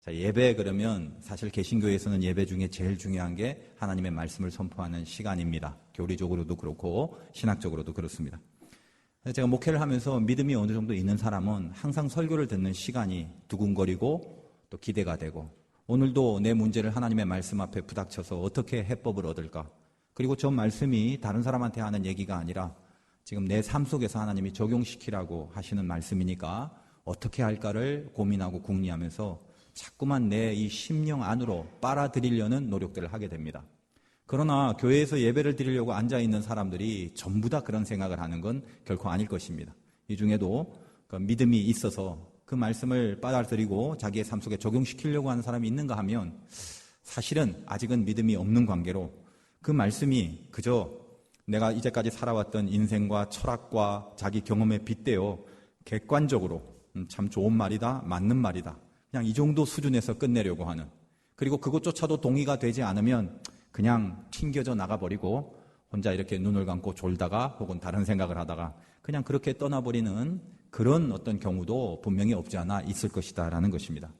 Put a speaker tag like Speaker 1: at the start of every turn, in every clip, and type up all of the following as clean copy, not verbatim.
Speaker 1: 자, 예배 그러면 사실 개신교에서는 예배 중에 제일 중요한 게 하나님의 말씀을 선포하는 시간입니다. 교리적으로도 그렇고 신학적으로도 그렇습니다. 제가 목회를 하면서 믿음이 어느 정도 있는 사람은 항상 설교를 듣는 시간이 두근거리고 또 기대가 되고, 오늘도 내 문제를 하나님의 말씀 앞에 부닥쳐서 어떻게 해법을 얻을까, 그리고 저 말씀이 다른 사람한테 하는 얘기가 아니라 지금 내 삶 속에서 하나님이 적용시키라고 하시는 말씀이니까 어떻게 할까를 고민하고 궁리하면서 자꾸만 내 이 심령 안으로 빨아들이려는 노력들을 하게 됩니다. 그러나 교회에서 예배를 드리려고 앉아있는 사람들이 전부 다 그런 생각을 하는 건 결코 아닐 것입니다. 이 중에도 믿음이 있어서 그 말씀을 빨아들이고 자기의 삶 속에 적용시키려고 하는 사람이 있는가 하면 사실은 아직은 믿음이 없는 관계로 그 말씀이 그저 내가 이제까지 살아왔던 인생과 철학과 자기 경험에 빗대어 객관적으로 참 좋은 말이다, 맞는 말이다, 그냥 이 정도 수준에서 끝내려고 하는, 그리고 그것조차도 동의가 되지 않으면 그냥 튕겨져 나가버리고 혼자 이렇게 눈을 감고 졸다가 혹은 다른 생각을 하다가 그냥 그렇게 떠나버리는 그런 어떤 경우도 분명히 없지 않아 있을 것이다 라는 것입니다.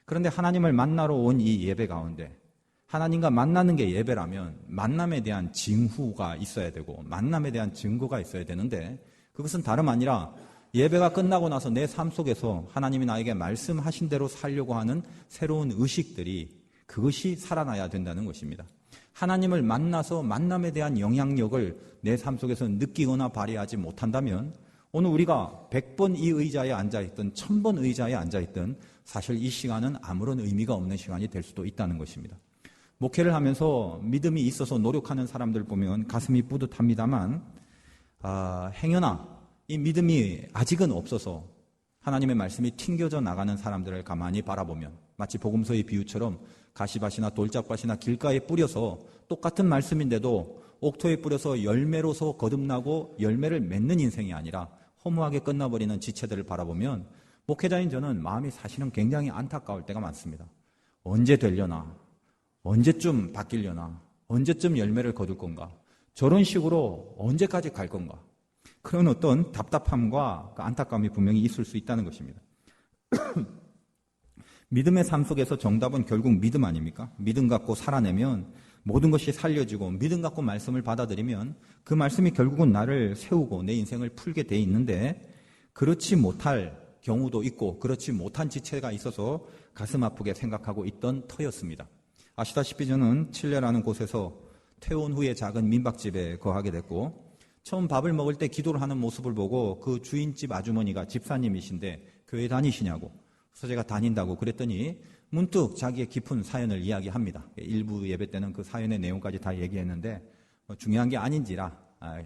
Speaker 1: 그런데 하나님을 만나러 온 이 예배 가운데 하나님과 만나는 게 예배라면 만남에 대한 징후가 있어야 되고 만남에 대한 증거가 있어야 되는데, 그것은 다름 아니라 예배가 끝나고 나서 내 삶 속에서 하나님이 나에게 말씀하신 대로 살려고 하는 새로운 의식들이, 그것이 살아나야 된다는 것입니다. 하나님을 만나서 만남에 대한 영향력을 내 삶 속에서 느끼거나 발휘하지 못한다면 오늘 우리가 100번 이 의자에 앉아있든 1000번 의자에 앉아있든 사실 이 시간은 아무런 의미가 없는 시간이 될 수도 있다는 것입니다. 목회를 하면서 믿음이 있어서 노력하는 사람들 보면 가슴이 뿌듯합니다만 행여나 이 믿음이 아직은 없어서 하나님의 말씀이 튕겨져 나가는 사람들을 가만히 바라보면 마치 복음서의 비유처럼 가시밭이나 돌짝밭이나 길가에 뿌려서 똑같은 말씀인데도 옥토에 뿌려서 열매로서 거듭나고 열매를 맺는 인생이 아니라 허무하게 끝나버리는 지체들을 바라보면 목회자인 저는 마음이 사실은 굉장히 안타까울 때가 많습니다. 언제 되려나, 언제쯤 바뀌려나, 언제쯤 열매를 거둘 건가, 저런 식으로 언제까지 갈 건가, 그런 어떤 답답함과 안타까움이 분명히 있을 수 있다는 것입니다. 믿음의 삶 속에서 정답은 결국 믿음 아닙니까? 믿음 갖고 살아내면 모든 것이 살려지고, 믿음 갖고 말씀을 받아들이면 그 말씀이 결국은 나를 세우고 내 인생을 풀게 돼 있는데, 그렇지 못할 경우도 있고 그렇지 못한 지체가 있어서 가슴 아프게 생각하고 있던 터였습니다. 아시다시피 저는 칠레라는 곳에서 퇴원 후에 작은 민박집에 거하게 됐고, 처음 밥을 먹을 때 기도를 하는 모습을 보고 그 주인집 아주머니가 집사님이신데 교회 다니시냐고, 그래서 제가 다닌다고 그랬더니 문득 자기의 깊은 사연을 이야기합니다. 일부 예배 때는 그 사연의 내용까지 다 얘기했는데 중요한 게 아닌지라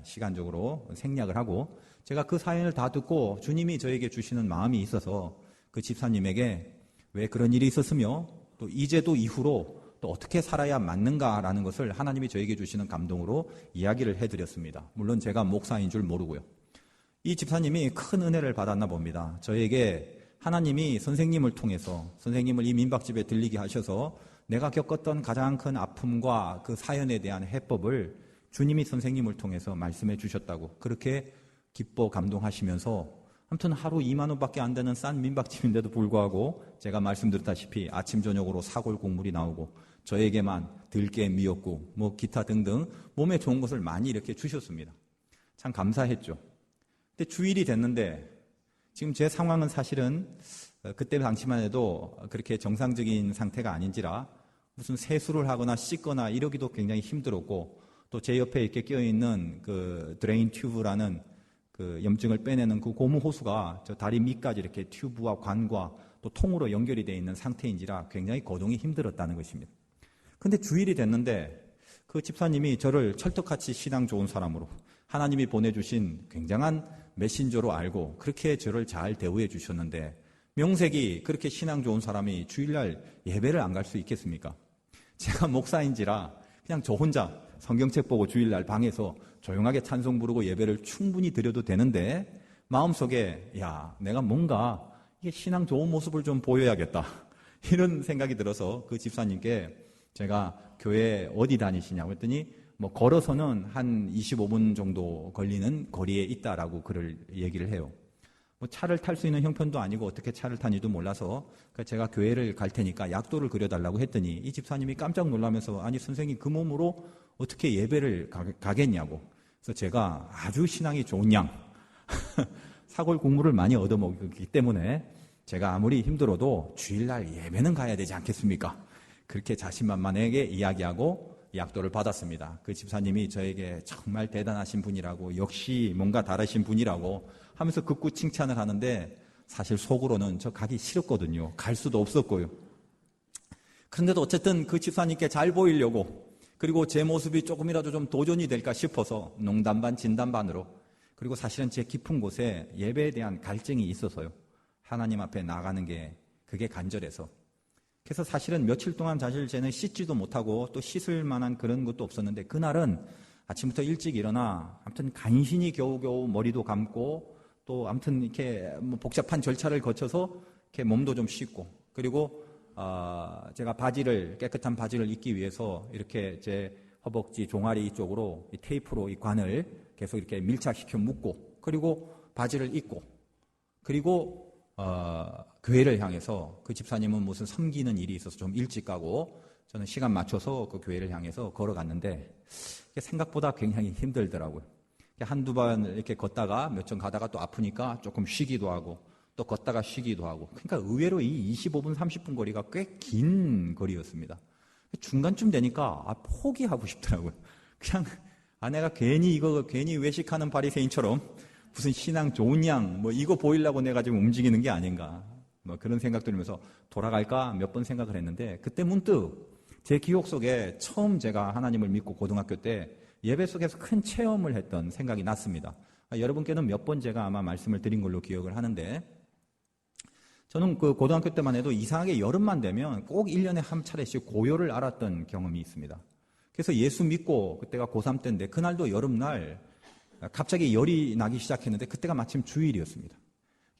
Speaker 1: 시간적으로 생략을 하고, 제가 그 사연을 다 듣고 주님이 저에게 주시는 마음이 있어서 그 집사님에게 왜 그런 일이 있었으며 또 이제도 이후로 또 어떻게 살아야 맞는가라는 것을 하나님이 저에게 주시는 감동으로 이야기를 해드렸습니다. 물론 제가 목사인 줄 모르고요. 이 집사님이 큰 은혜를 받았나 봅니다. 저에게 하나님이 선생님을 통해서, 선생님을 이 민박집에 들리게 하셔서 내가 겪었던 가장 큰 아픔과 그 사연에 대한 해법을 주님이 선생님을 통해서 말씀해 주셨다고 그렇게 기뻐 감동하시면서, 아무튼 하루 2만 원밖에 안 되는 싼 민박집인데도 불구하고 제가 말씀드렸다시피 아침 저녁으로 사골 국물이 나오고 저에게만 들깨 미역국 뭐 기타 등등 몸에 좋은 것을 많이 이렇게 주셨습니다. 참 감사했죠. 근데 주일이 됐는데 지금 제 상황은 사실은 그때 당시만 해도 그렇게 정상적인 상태가 아닌지라 무슨 세수를 하거나 씻거나 이러기도 굉장히 힘들었고, 또 제 옆에 이렇게 끼어있는 그 드레인 튜브라는 그 염증을 빼내는 그 고무 호수가 저 다리 밑까지 이렇게 튜브와 관과 또 통으로 연결이 되어 있는 상태인지라 굉장히 거동이 힘들었다는 것입니다. 근데 주일이 됐는데 그 집사님이 저를 찰떡같이 신앙 좋은 사람으로 하나님이 보내주신 굉장한 메신저로 알고 그렇게 저를 잘 대우해 주셨는데, 명색이 그렇게 신앙 좋은 사람이 주일날 예배를 안 갈 수 있겠습니까? 제가 목사인지라 그냥 저 혼자 성경책 보고 주일날 방에서 조용하게 찬송 부르고 예배를 충분히 드려도 되는데, 마음속에 야, 내가 뭔가 이게 신앙 좋은 모습을 좀 보여야겠다 이런 생각이 들어서 그 집사님께 제가 교회 어디 다니시냐고 했더니 뭐 걸어서는 한 25분 정도 걸리는 거리에 있다라고 그를 얘기를 해요. 뭐 차를 탈 수 있는 형편도 아니고 어떻게 차를 타는지도 몰라서 제가 교회를 갈 테니까 약도를 그려달라고 했더니 이 집사님이 깜짝 놀라면서 아니 선생님 그 몸으로 어떻게 예배를 가겠냐고. 그래서 제가 아주 신앙이 좋은 양 사골 국물을 많이 얻어먹기 때문에 제가 아무리 힘들어도 주일날 예배는 가야 되지 않겠습니까? 그렇게 자신만만하게 이야기하고 약도를 받았습니다. 그 집사님이 저에게 정말 대단하신 분이라고, 역시 뭔가 다르신 분이라고 하면서 극구 칭찬을 하는데 사실 속으로는 저 가기 싫었거든요. 갈 수도 없었고요. 그런데도 어쨌든 그 집사님께 잘 보이려고, 그리고 제 모습이 조금이라도 좀 도전이 될까 싶어서 농담 반 진담 반으로, 그리고 사실은 제 깊은 곳에 예배에 대한 갈증이 있어서요. 하나님 앞에 나가는 게 그게 간절해서. 그래서 사실은 며칠 동안 사실 저는 씻지도 못하고 또 씻을 만한 그런 것도 없었는데, 그날은 아침부터 일찍 일어나 아무튼 간신히 겨우겨우 머리도 감고 또 아무튼 이렇게 뭐 복잡한 절차를 거쳐서 이렇게 몸도 좀 씻고, 그리고 제가 깨끗한 바지를 입기 위해서 이렇게 제 허벅지 종아리 쪽으로 이 테이프로 이 관을 계속 이렇게 밀착시켜 묶고, 그리고 바지를 입고, 그리고 교회를 향해서, 그 집사님은 무슨 섬기는 일이 있어서 좀 일찍 가고 저는 시간 맞춰서 그 교회를 향해서 걸어갔는데 생각보다 굉장히 힘들더라고요. 한두 번 이렇게 걷다가 몇 점 가다가 또 아프니까 조금 쉬기도 하고 또 걷다가 쉬기도 하고, 그러니까 의외로 이 25분 30분 거리가 꽤 긴 거리였습니다. 중간쯤 되니까 포기하고 싶더라고요. 그냥 내가 괜히 외식하는 바리새인처럼 무슨 신앙 좋은 양 뭐 이거 보이려고 내가 지금 움직이는 게 아닌가, 뭐 그런 생각 들면서 돌아갈까 몇 번 생각을 했는데, 그때 문득 제 기억 속에 처음 제가 하나님을 믿고 고등학교 때 예배 속에서 큰 체험을 했던 생각이 났습니다. 여러분께는 몇 번 제가 아마 말씀을 드린 걸로 기억을 하는데, 저는 그 고등학교 때만 해도 이상하게 여름만 되면 꼭 1년에 한 차례씩 고요를 알았던 경험이 있습니다. 그래서 예수 믿고, 그때가 고3 때인데 그날도 여름날 갑자기 열이 나기 시작했는데 그때가 마침 주일이었습니다.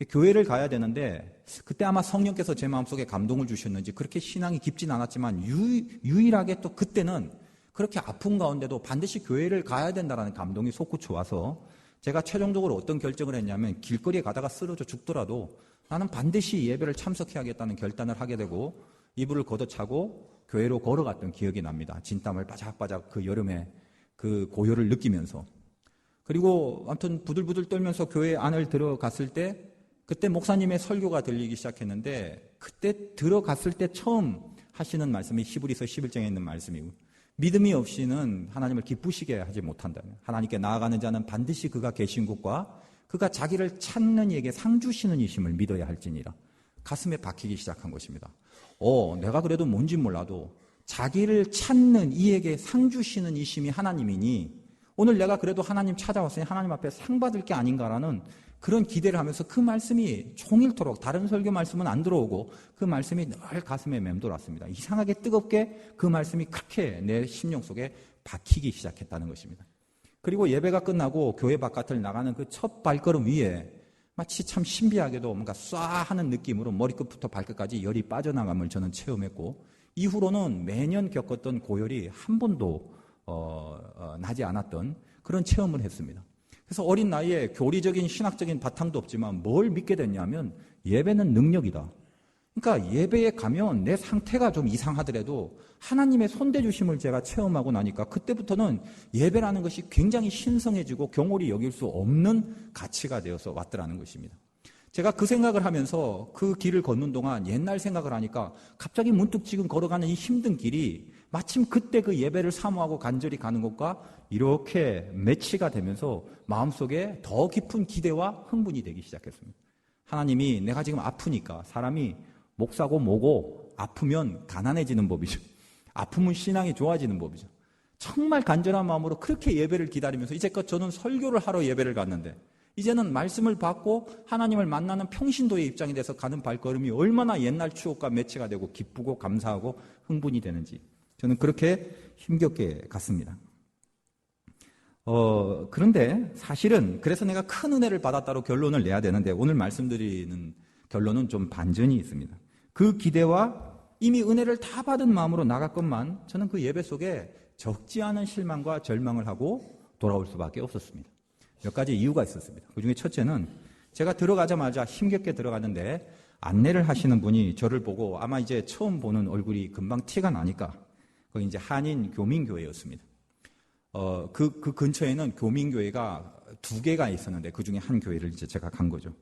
Speaker 1: 교회를 가야 되는데 그때 아마 성령께서 제 마음속에 감동을 주셨는지 그렇게 신앙이 깊진 않았지만 유일하게 또 그때는 그렇게 아픈 가운데도 반드시 교회를 가야 된다는 감동이 솟구쳐 와서 제가 최종적으로 어떤 결정을 했냐면, 길거리에 가다가 쓰러져 죽더라도 나는 반드시 예배를 참석해야겠다는 결단을 하게 되고 이불을 걷어차고 교회로 걸어갔던 기억이 납니다. 진땀을 바작바작 그 여름에 그 고요를 느끼면서. 그리고 아무튼 부들부들 떨면서 교회 안을 들어갔을 때 그때 목사님의 설교가 들리기 시작했는데, 그때 들어갔을 때 처음 하시는 말씀이 히브리서 11장에 있는 말씀이고, 믿음이 없이는 하나님을 기쁘시게 하지 못한다. 하나님께 나아가는 자는 반드시 그가 계신 곳과 그가 자기를 찾는 이에게 상 주시는 이심을 믿어야 할지니라. 가슴에 박히기 시작한 것입니다. 내가 그래도 뭔지 몰라도 자기를 찾는 이에게 상 주시는 이심이 하나님이니 오늘 내가 그래도 하나님 찾아왔으니 하나님 앞에 상 받을 게 아닌가라는 그런 기대를 하면서 그 말씀이 종일토록, 다른 설교 말씀은 안 들어오고 그 말씀이 늘 가슴에 맴돌았습니다. 이상하게 뜨겁게 그 말씀이 그렇게 내 심령 속에 박히기 시작했다는 것입니다. 그리고 예배가 끝나고 교회 바깥을 나가는 그 첫 발걸음 위에 마치 참 신비하게도 뭔가 쏴 하는 느낌으로 머리끝부터 발끝까지 열이 빠져나감을 저는 체험했고, 이후로는 매년 겪었던 고열이 한 번도 나지 않았던 그런 체험을 했습니다. 그래서 어린 나이에 교리적인 신학적인 바탕도 없지만 뭘 믿게 됐냐면 예배는 능력이다. 그러니까 예배에 가면 내 상태가 좀 이상하더라도 하나님의 손대주심을 제가 체험하고 나니까 그때부터는 예배라는 것이 굉장히 신성해지고 경홀히 여길 수 없는 가치가 되어서 왔더라는 것입니다. 제가 그 생각을 하면서 그 길을 걷는 동안 옛날 생각을 하니까 갑자기 문득 지금 걸어가는 이 힘든 길이 마침 그때 그 예배를 사모하고 간절히 가는 것과 이렇게 매치가 되면서 마음속에 더 깊은 기대와 흥분이 되기 시작했습니다. 하나님이 내가 지금 아프니까, 사람이 목사고 뭐고 아프면 가난해지는 법이죠. 아프면 신앙이 좋아지는 법이죠. 정말 간절한 마음으로 그렇게 예배를 기다리면서 이제껏 저는 설교를 하러 예배를 갔는데 이제는 말씀을 받고 하나님을 만나는 평신도의 입장이 돼서 가는 발걸음이 얼마나 옛날 추억과 매치가 되고 기쁘고 감사하고 흥분이 되는지 저는 그렇게 힘겹게 갔습니다. 그런데 사실은 그래서 내가 큰 은혜를 받았다로 결론을 내야 되는데 오늘 말씀드리는 결론은 좀 반전이 있습니다. 그 기대와 이미 은혜를 다 받은 마음으로 나갔건만 저는 그 예배 속에 적지 않은 실망과 절망을 하고 돌아올 수밖에 없었습니다. 몇 가지 이유가 있었습니다. 그 중에 첫째는 제가 들어가자마자 힘겹게 들어갔는데 안내를 하시는 분이 저를 보고 아마 이제 처음 보는 얼굴이 금방 티가 나니까 거기 이제 한인 교민교회였습니다. 그 근처에는 교민교회가 2개가 있었는데 그 중에 한 교회를 이제 제가 간 거죠.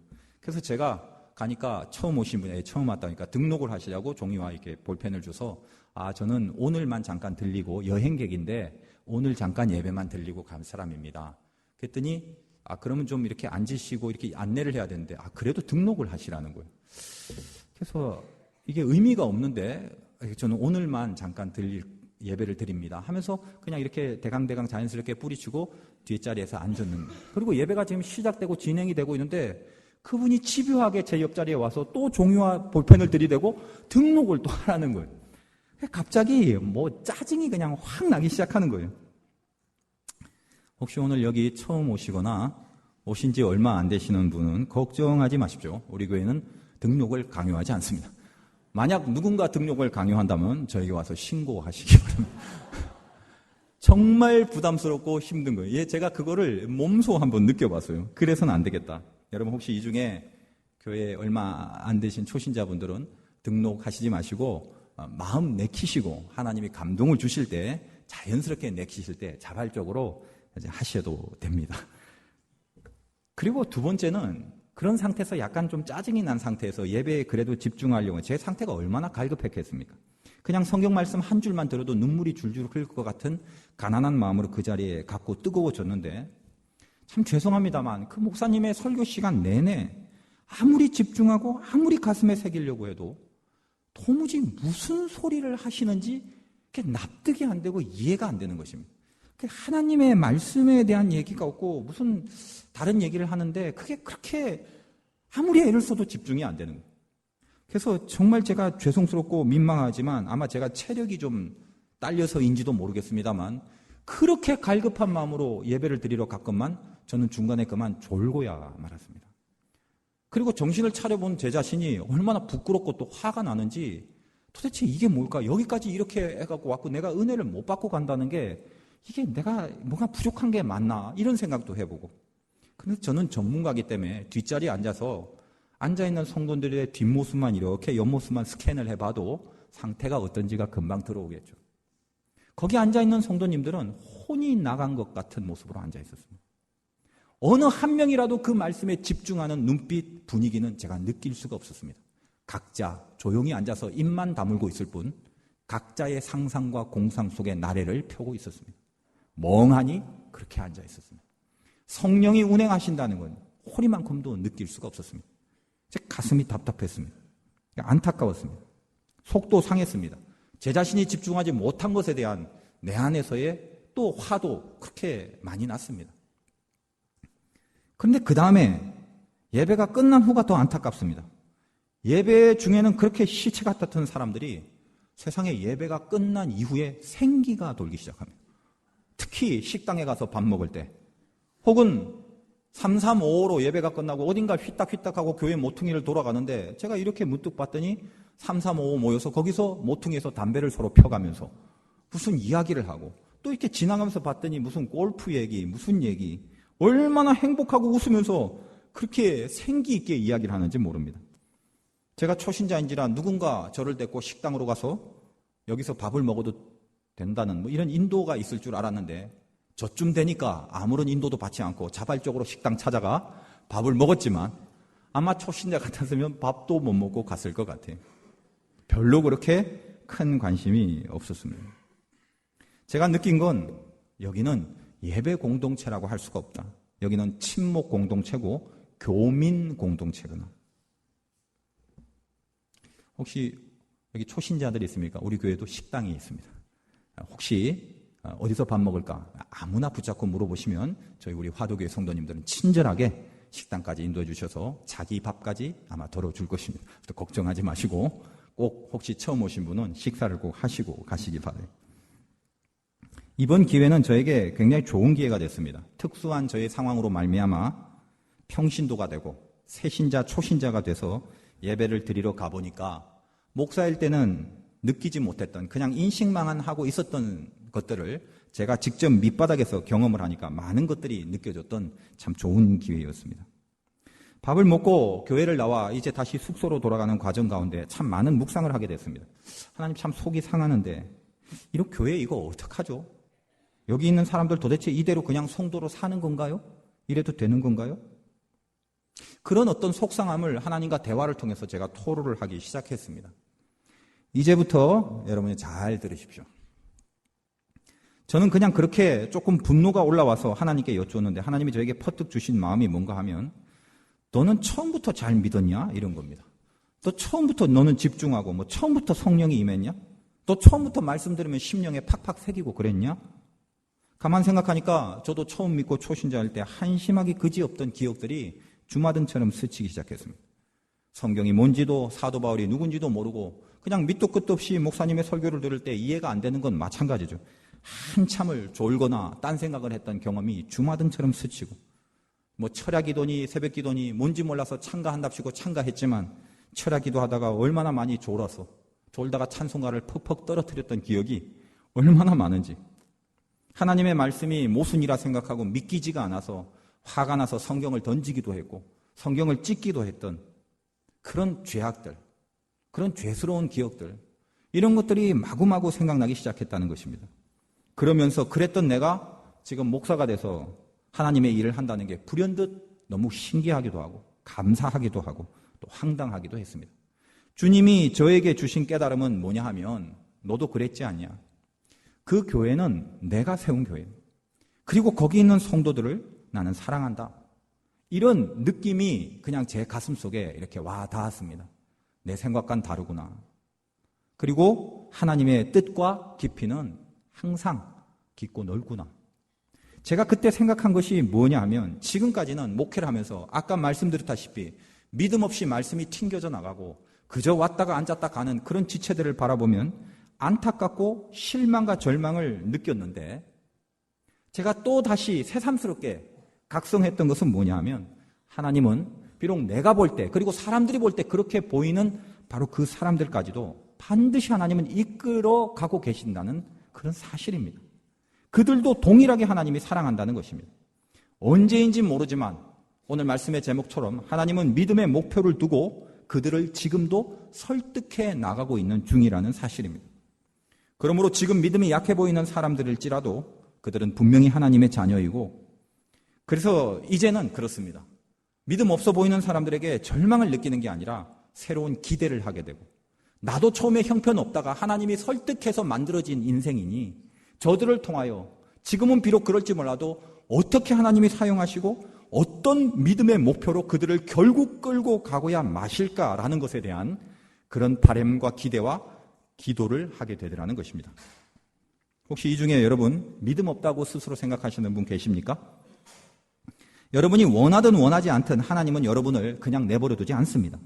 Speaker 1: 그래서 제가 가니까 처음 오신 분이 처음 왔다니까 등록을 하시려고 종이와 이렇게 볼펜을 줘서 저는 오늘만 잠깐 들리고 여행객인데 오늘 잠깐 예배만 들리고 간 사람입니다. 그랬더니 그러면 좀 이렇게 앉으시고 이렇게 안내를 해야 되는데 그래도 등록을 하시라는 거예요. 그래서 이게 의미가 없는데 저는 오늘만 잠깐 예배를 드립니다 하면서 그냥 이렇게 대강대강 자연스럽게 뿌리치고 뒷자리에서 앉았는 거예요. 그리고 예배가 지금 시작되고 진행이 되고 있는데 그분이 집요하게 제 옆자리에 와서 또 종이와 볼펜을 들이대고 등록을 또 하라는 거예요. 갑자기 짜증이 그냥 확 나기 시작하는 거예요. 혹시 오늘 여기 처음 오시거나 오신 지 얼마 안 되시는 분은 걱정하지 마십시오. 우리 교회는 등록을 강요하지 않습니다. 만약 누군가 등록을 강요한다면 저에게 와서 신고하시기 바랍니다. 정말 부담스럽고 힘든 거예요. 제가 그거를 몸소 한번 느껴봤어요. 그래서는 안 되겠다. 여러분 혹시 이 중에 교회에 얼마 안 되신 초신자분들은 등록하시지 마시고 마음 내키시고 하나님이 감동을 주실 때 자연스럽게 내키실 때 자발적으로 이제 하셔도 됩니다. 그리고 두 번째는 그런 상태에서 약간 좀 짜증이 난 상태에서 예배에 그래도 집중하려고 제 상태가 얼마나 갈급했겠습니까? 그냥 성경 말씀 한 줄만 들어도 눈물이 줄줄 흘릴 것 같은 가난한 마음으로 그 자리에 갖고 뜨거워졌는데 참 죄송합니다만 그 목사님의 설교 시간 내내 아무리 집중하고 아무리 가슴에 새기려고 해도 도무지 무슨 소리를 하시는지 납득이 안 되고 이해가 안 되는 것입니다. 하나님의 말씀에 대한 얘기가 없고 무슨 다른 얘기를 하는데 그게 그렇게 아무리 애를 써도 집중이 안 되는 거예요. 그래서 정말 제가 죄송스럽고 민망하지만 아마 제가 체력이 좀 딸려서인지도 모르겠습니다만 그렇게 갈급한 마음으로 예배를 드리러 갔건만 저는 중간에 그만 졸고야 말았습니다. 그리고 정신을 차려본 제 자신이 얼마나 부끄럽고 또 화가 나는지 도대체 이게 뭘까? 여기까지 이렇게 해갖고 왔고 내가 은혜를 못 받고 간다는 게 이게 내가 뭔가 부족한 게 맞나? 이런 생각도 해보고. 근데 저는 전문가이기 때문에 뒷자리에 앉아서 앉아있는 성도들의 뒷모습만 이렇게 옆모습만 스캔을 해봐도 상태가 어떤지가 금방 들어오겠죠. 거기 앉아있는 성도님들은 혼이 나간 것 같은 모습으로 앉아있었습니다. 어느 한 명이라도 그 말씀에 집중하는 눈빛 분위기는 제가 느낄 수가 없었습니다. 각자 조용히 앉아서 입만 다물고 있을 뿐 각자의 상상과 공상 속에 나래를 펴고 있었습니다. 멍하니 그렇게 앉아 있었습니다. 성령이 운행하신다는 건 호리만큼도 느낄 수가 없었습니다. 제 가슴이 답답했습니다. 안타까웠습니다. 속도 상했습니다. 제 자신이 집중하지 못한 것에 대한 내 안에서의 또 화도 그렇게 많이 났습니다. 그런데 그 다음에 예배가 끝난 후가 더 안타깝습니다. 예배 중에는 그렇게 시체 같았던 사람들이 세상에 예배가 끝난 이후에 생기가 돌기 시작합니다. 특히 식당에 가서 밥 먹을 때 혹은 3355로 예배가 끝나고 어딘가 휘딱휘딱하고 교회 모퉁이를 돌아가는데 제가 이렇게 문득 봤더니 3355 모여서 거기서 모퉁이에서 담배를 서로 펴가면서 무슨 이야기를 하고 또 이렇게 지나가면서 봤더니 무슨 골프 얘기, 무슨 얘기 얼마나 행복하고 웃으면서 그렇게 생기 있게 이야기를 하는지 모릅니다. 제가 초신자인지라 누군가 저를 데리고 식당으로 가서 여기서 밥을 먹어도 된다는 이런 인도가 있을 줄 알았는데 저쯤 되니까 아무런 인도도 받지 않고 자발적으로 식당 찾아가 밥을 먹었지만 아마 초신자 같았으면 밥도 못 먹고 갔을 것 같아요. 별로 그렇게 큰 관심이 없었습니다. 제가 느낀 건 여기는 예배 공동체라고 할 수가 없다. 여기는 친목 공동체고 교민 공동체구나. 혹시 여기 초신자들이 있습니까? 우리 교회도 식당이 있습니다. 혹시 어디서 밥 먹을까? 아무나 붙잡고 물어보시면 저희 우리 화도교회 성도님들은 친절하게 식당까지 인도해 주셔서 자기 밥까지 아마 덜어줄 것입니다. 걱정하지 마시고 꼭 혹시 처음 오신 분은 식사를 꼭 하시고 가시기 바라요. 이번 기회는 저에게 굉장히 좋은 기회가 됐습니다. 특수한 저의 상황으로 말미암아 평신도가 되고 새신자, 초신자가 돼서 예배를 드리러 가보니까 목사일 때는 느끼지 못했던 그냥 인식만 하고 있었던 것들을 제가 직접 밑바닥에서 경험을 하니까 많은 것들이 느껴졌던 참 좋은 기회였습니다. 밥을 먹고 교회를 나와 이제 다시 숙소로 돌아가는 과정 가운데 참 많은 묵상을 하게 됐습니다. 하나님 참 속이 상하는데 이런 교회 이거 어떡하죠? 여기 있는 사람들 도대체 이대로 그냥 성도로 사는 건가요? 이래도 되는 건가요? 그런 어떤 속상함을 하나님과 대화를 통해서 제가 토로를 하기 시작했습니다. 이제부터 여러분이 잘 들으십시오. 저는 그냥 그렇게 조금 분노가 올라와서 하나님께 여쭈었는데 하나님이 저에게 퍼뜩 주신 마음이 뭔가 하면 너는 처음부터 잘 믿었냐? 이런 겁니다. 너 처음부터 너는 집중하고 뭐 처음부터 성령이 임했냐? 너 처음부터 말씀 들으면 심령에 팍팍 새기고 그랬냐? 가만 생각하니까 저도 처음 믿고 초신자일 때 한심하게 그지없던 기억들이 주마등처럼 스치기 시작했습니다. 성경이 뭔지도 사도 바울이 누군지도 모르고 그냥 밑도 끝도 없이 목사님의 설교를 들을 때 이해가 안 되는 건 마찬가지죠. 한참을 졸거나 딴 생각을 했던 경험이 주마등처럼 스치고 뭐 철야기도니 새벽기도니 뭔지 몰라서 참가한답시고 참가했지만 철야기도 하다가 얼마나 많이 졸아서 졸다가 찬송가를 퍽퍽 떨어뜨렸던 기억이 얼마나 많은지 하나님의 말씀이 모순이라 생각하고 믿기지가 않아서 화가 나서 성경을 던지기도 했고 성경을 찢기도 했던 그런 죄악들, 그런 죄스러운 기억들 이런 것들이 마구마구 생각나기 시작했다는 것입니다. 그러면서 그랬던 내가 지금 목사가 돼서 하나님의 일을 한다는 게 불현듯 너무 신기하기도 하고 감사하기도 하고 또 황당하기도 했습니다. 주님이 저에게 주신 깨달음은 뭐냐 하면 너도 그랬지 않냐. 그 교회는 내가 세운 교회. 그리고 거기 있는 성도들을 나는 사랑한다. 이런 느낌이 그냥 제 가슴 속에 이렇게 와 닿았습니다. 내 생각과는 다르구나. 그리고 하나님의 뜻과 깊이는 항상 깊고 넓구나. 제가 그때 생각한 것이 뭐냐 하면 지금까지는 목회를 하면서 아까 말씀드렸다시피 믿음 없이 말씀이 튕겨져 나가고 그저 왔다가 앉았다 가는 그런 지체들을 바라보면 안타깝고 실망과 절망을 느꼈는데 제가 또 다시 새삼스럽게 각성했던 것은 뭐냐 하면 하나님은 비록 내가 볼 때 그리고 사람들이 볼 때 그렇게 보이는 바로 그 사람들까지도 반드시 하나님은 이끌어 가고 계신다는 그런 사실입니다. 그들도 동일하게 하나님이 사랑한다는 것입니다. 언제인지 모르지만 오늘 말씀의 제목처럼 하나님은 믿음의 목표를 두고 그들을 지금도 설득해 나가고 있는 중이라는 사실입니다. 그러므로 지금 믿음이 약해 보이는 사람들일지라도 그들은 분명히 하나님의 자녀이고 그래서 이제는 그렇습니다. 믿음 없어 보이는 사람들에게 절망을 느끼는 게 아니라 새로운 기대를 하게 되고 나도 처음에 형편없다가 하나님이 설득해서 만들어진 인생이니 저들을 통하여 지금은 비록 그럴지 몰라도 어떻게 하나님이 사용하시고 어떤 믿음의 목표로 그들을 결국 끌고 가고야 마실까라는 것에 대한 그런 바람과 기대와 기도를 하게 되더라는 것입니다. 혹시 이 중에 여러분 믿음 없다고 스스로 생각하시는 분 계십니까? 여러분이 원하든 원하지 않든 하나님은 여러분을 그냥 내버려 두지 않습니다.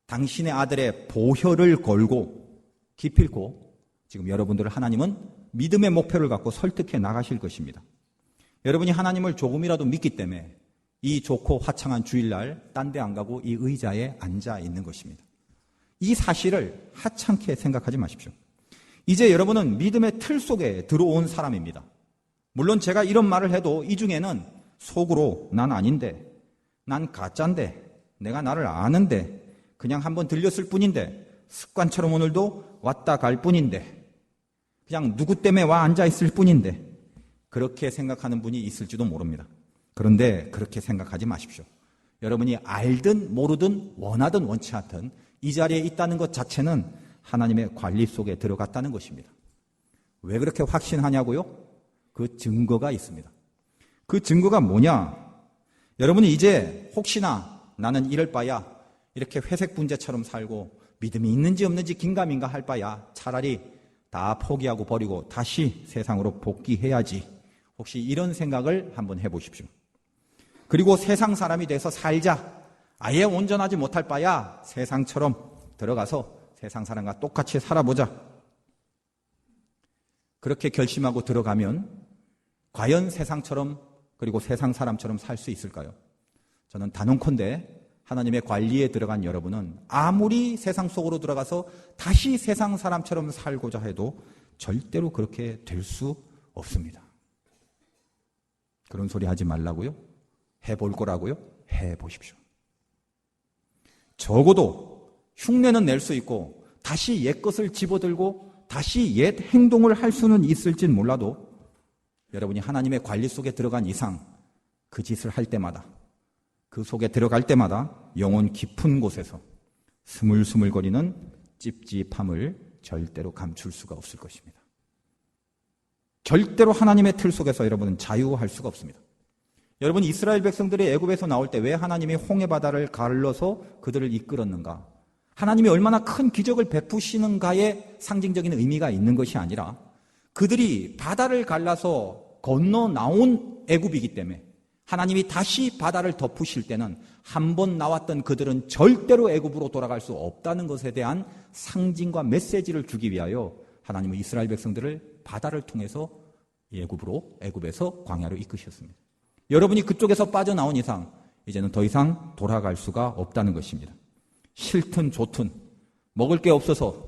Speaker 1: 당신의 아들의 보혈을 걸고 기필코 지금 여러분들을 하나님은 믿음의 목표를 갖고 설득해 나가실 것입니다. 여러분이 하나님을 조금이라도 믿기 때문에 이 좋고 화창한 주일날 딴 데 안 가고 이 의자에 앉아 있는 것입니다. 이 사실을 하찮게 생각하지 마십시오. 이제 여러분은 믿음의 틀 속에 들어온 사람입니다. 물론 제가 이런 말을 해도 이 중에는 속으로 난 아닌데, 난 가짜인데, 내가 나를 아는데, 그냥 한번 들렸을 뿐인데, 습관처럼 오늘도 왔다 갈 뿐인데, 그냥 누구 때문에 와 앉아 있을 뿐인데, 그렇게 생각하는 분이 있을지도 모릅니다. 그런데 그렇게 생각하지 마십시오. 여러분이 알든 모르든 원하든 원치 않든 이 자리에 있다는 것 자체는 하나님의 관리 속에 들어갔다는 것입니다. 왜 그렇게 확신하냐고요? 그 증거가 있습니다. 그 증거가 뭐냐? 여러분이 이제 혹시나 나는 이럴 바야 이렇게 회색 분재처럼 살고 믿음이 있는지 없는지 긴가민가 할 바야 차라리 다 포기하고 버리고 다시 세상으로 복귀해야지. 혹시 이런 생각을 한번 해보십시오. 그리고 세상 사람이 돼서 살자. 아예 온전하지 못할 바야 세상처럼 들어가서 세상 사람과 똑같이 살아보자. 그렇게 결심하고 들어가면 과연 세상처럼 그리고 세상 사람처럼 살 수 있을까요? 저는 단언컨대 하나님의 관리에 들어간 여러분은 아무리 세상 속으로 들어가서 다시 세상 사람처럼 살고자 해도 절대로 그렇게 될 수 없습니다. 그런 소리 하지 말라고요? 해볼 거라고요? 해보십시오. 적어도 흉내는 낼 수 있고 다시 옛 것을 집어들고 다시 옛 행동을 할 수는 있을진 몰라도 여러분이 하나님의 관리 속에 들어간 이상 그 짓을 할 때마다 그 속에 들어갈 때마다 영혼 깊은 곳에서 스물스물거리는 찝찝함을 절대로 감출 수가 없을 것입니다. 절대로 하나님의 틀 속에서 여러분은 자유할 수가 없습니다. 여러분, 이스라엘 백성들이 애굽에서 나올 때 왜 하나님이 홍해 바다를 갈라서 그들을 이끌었는가? 하나님이 얼마나 큰 기적을 베푸시는가에 상징적인 의미가 있는 것이 아니라 그들이 바다를 갈라서 건너 나온 애굽이기 때문에 하나님이 다시 바다를 덮으실 때는 한 번 나왔던 그들은 절대로 애굽으로 돌아갈 수 없다는 것에 대한 상징과 메시지를 주기 위하여 하나님은 이스라엘 백성들을 바다를 통해서 애굽에서 광야로 이끄셨습니다. 여러분이 그쪽에서 빠져나온 이상 이제는 더 이상 돌아갈 수가 없다는 것입니다. 싫든 좋든 먹을 게 없어서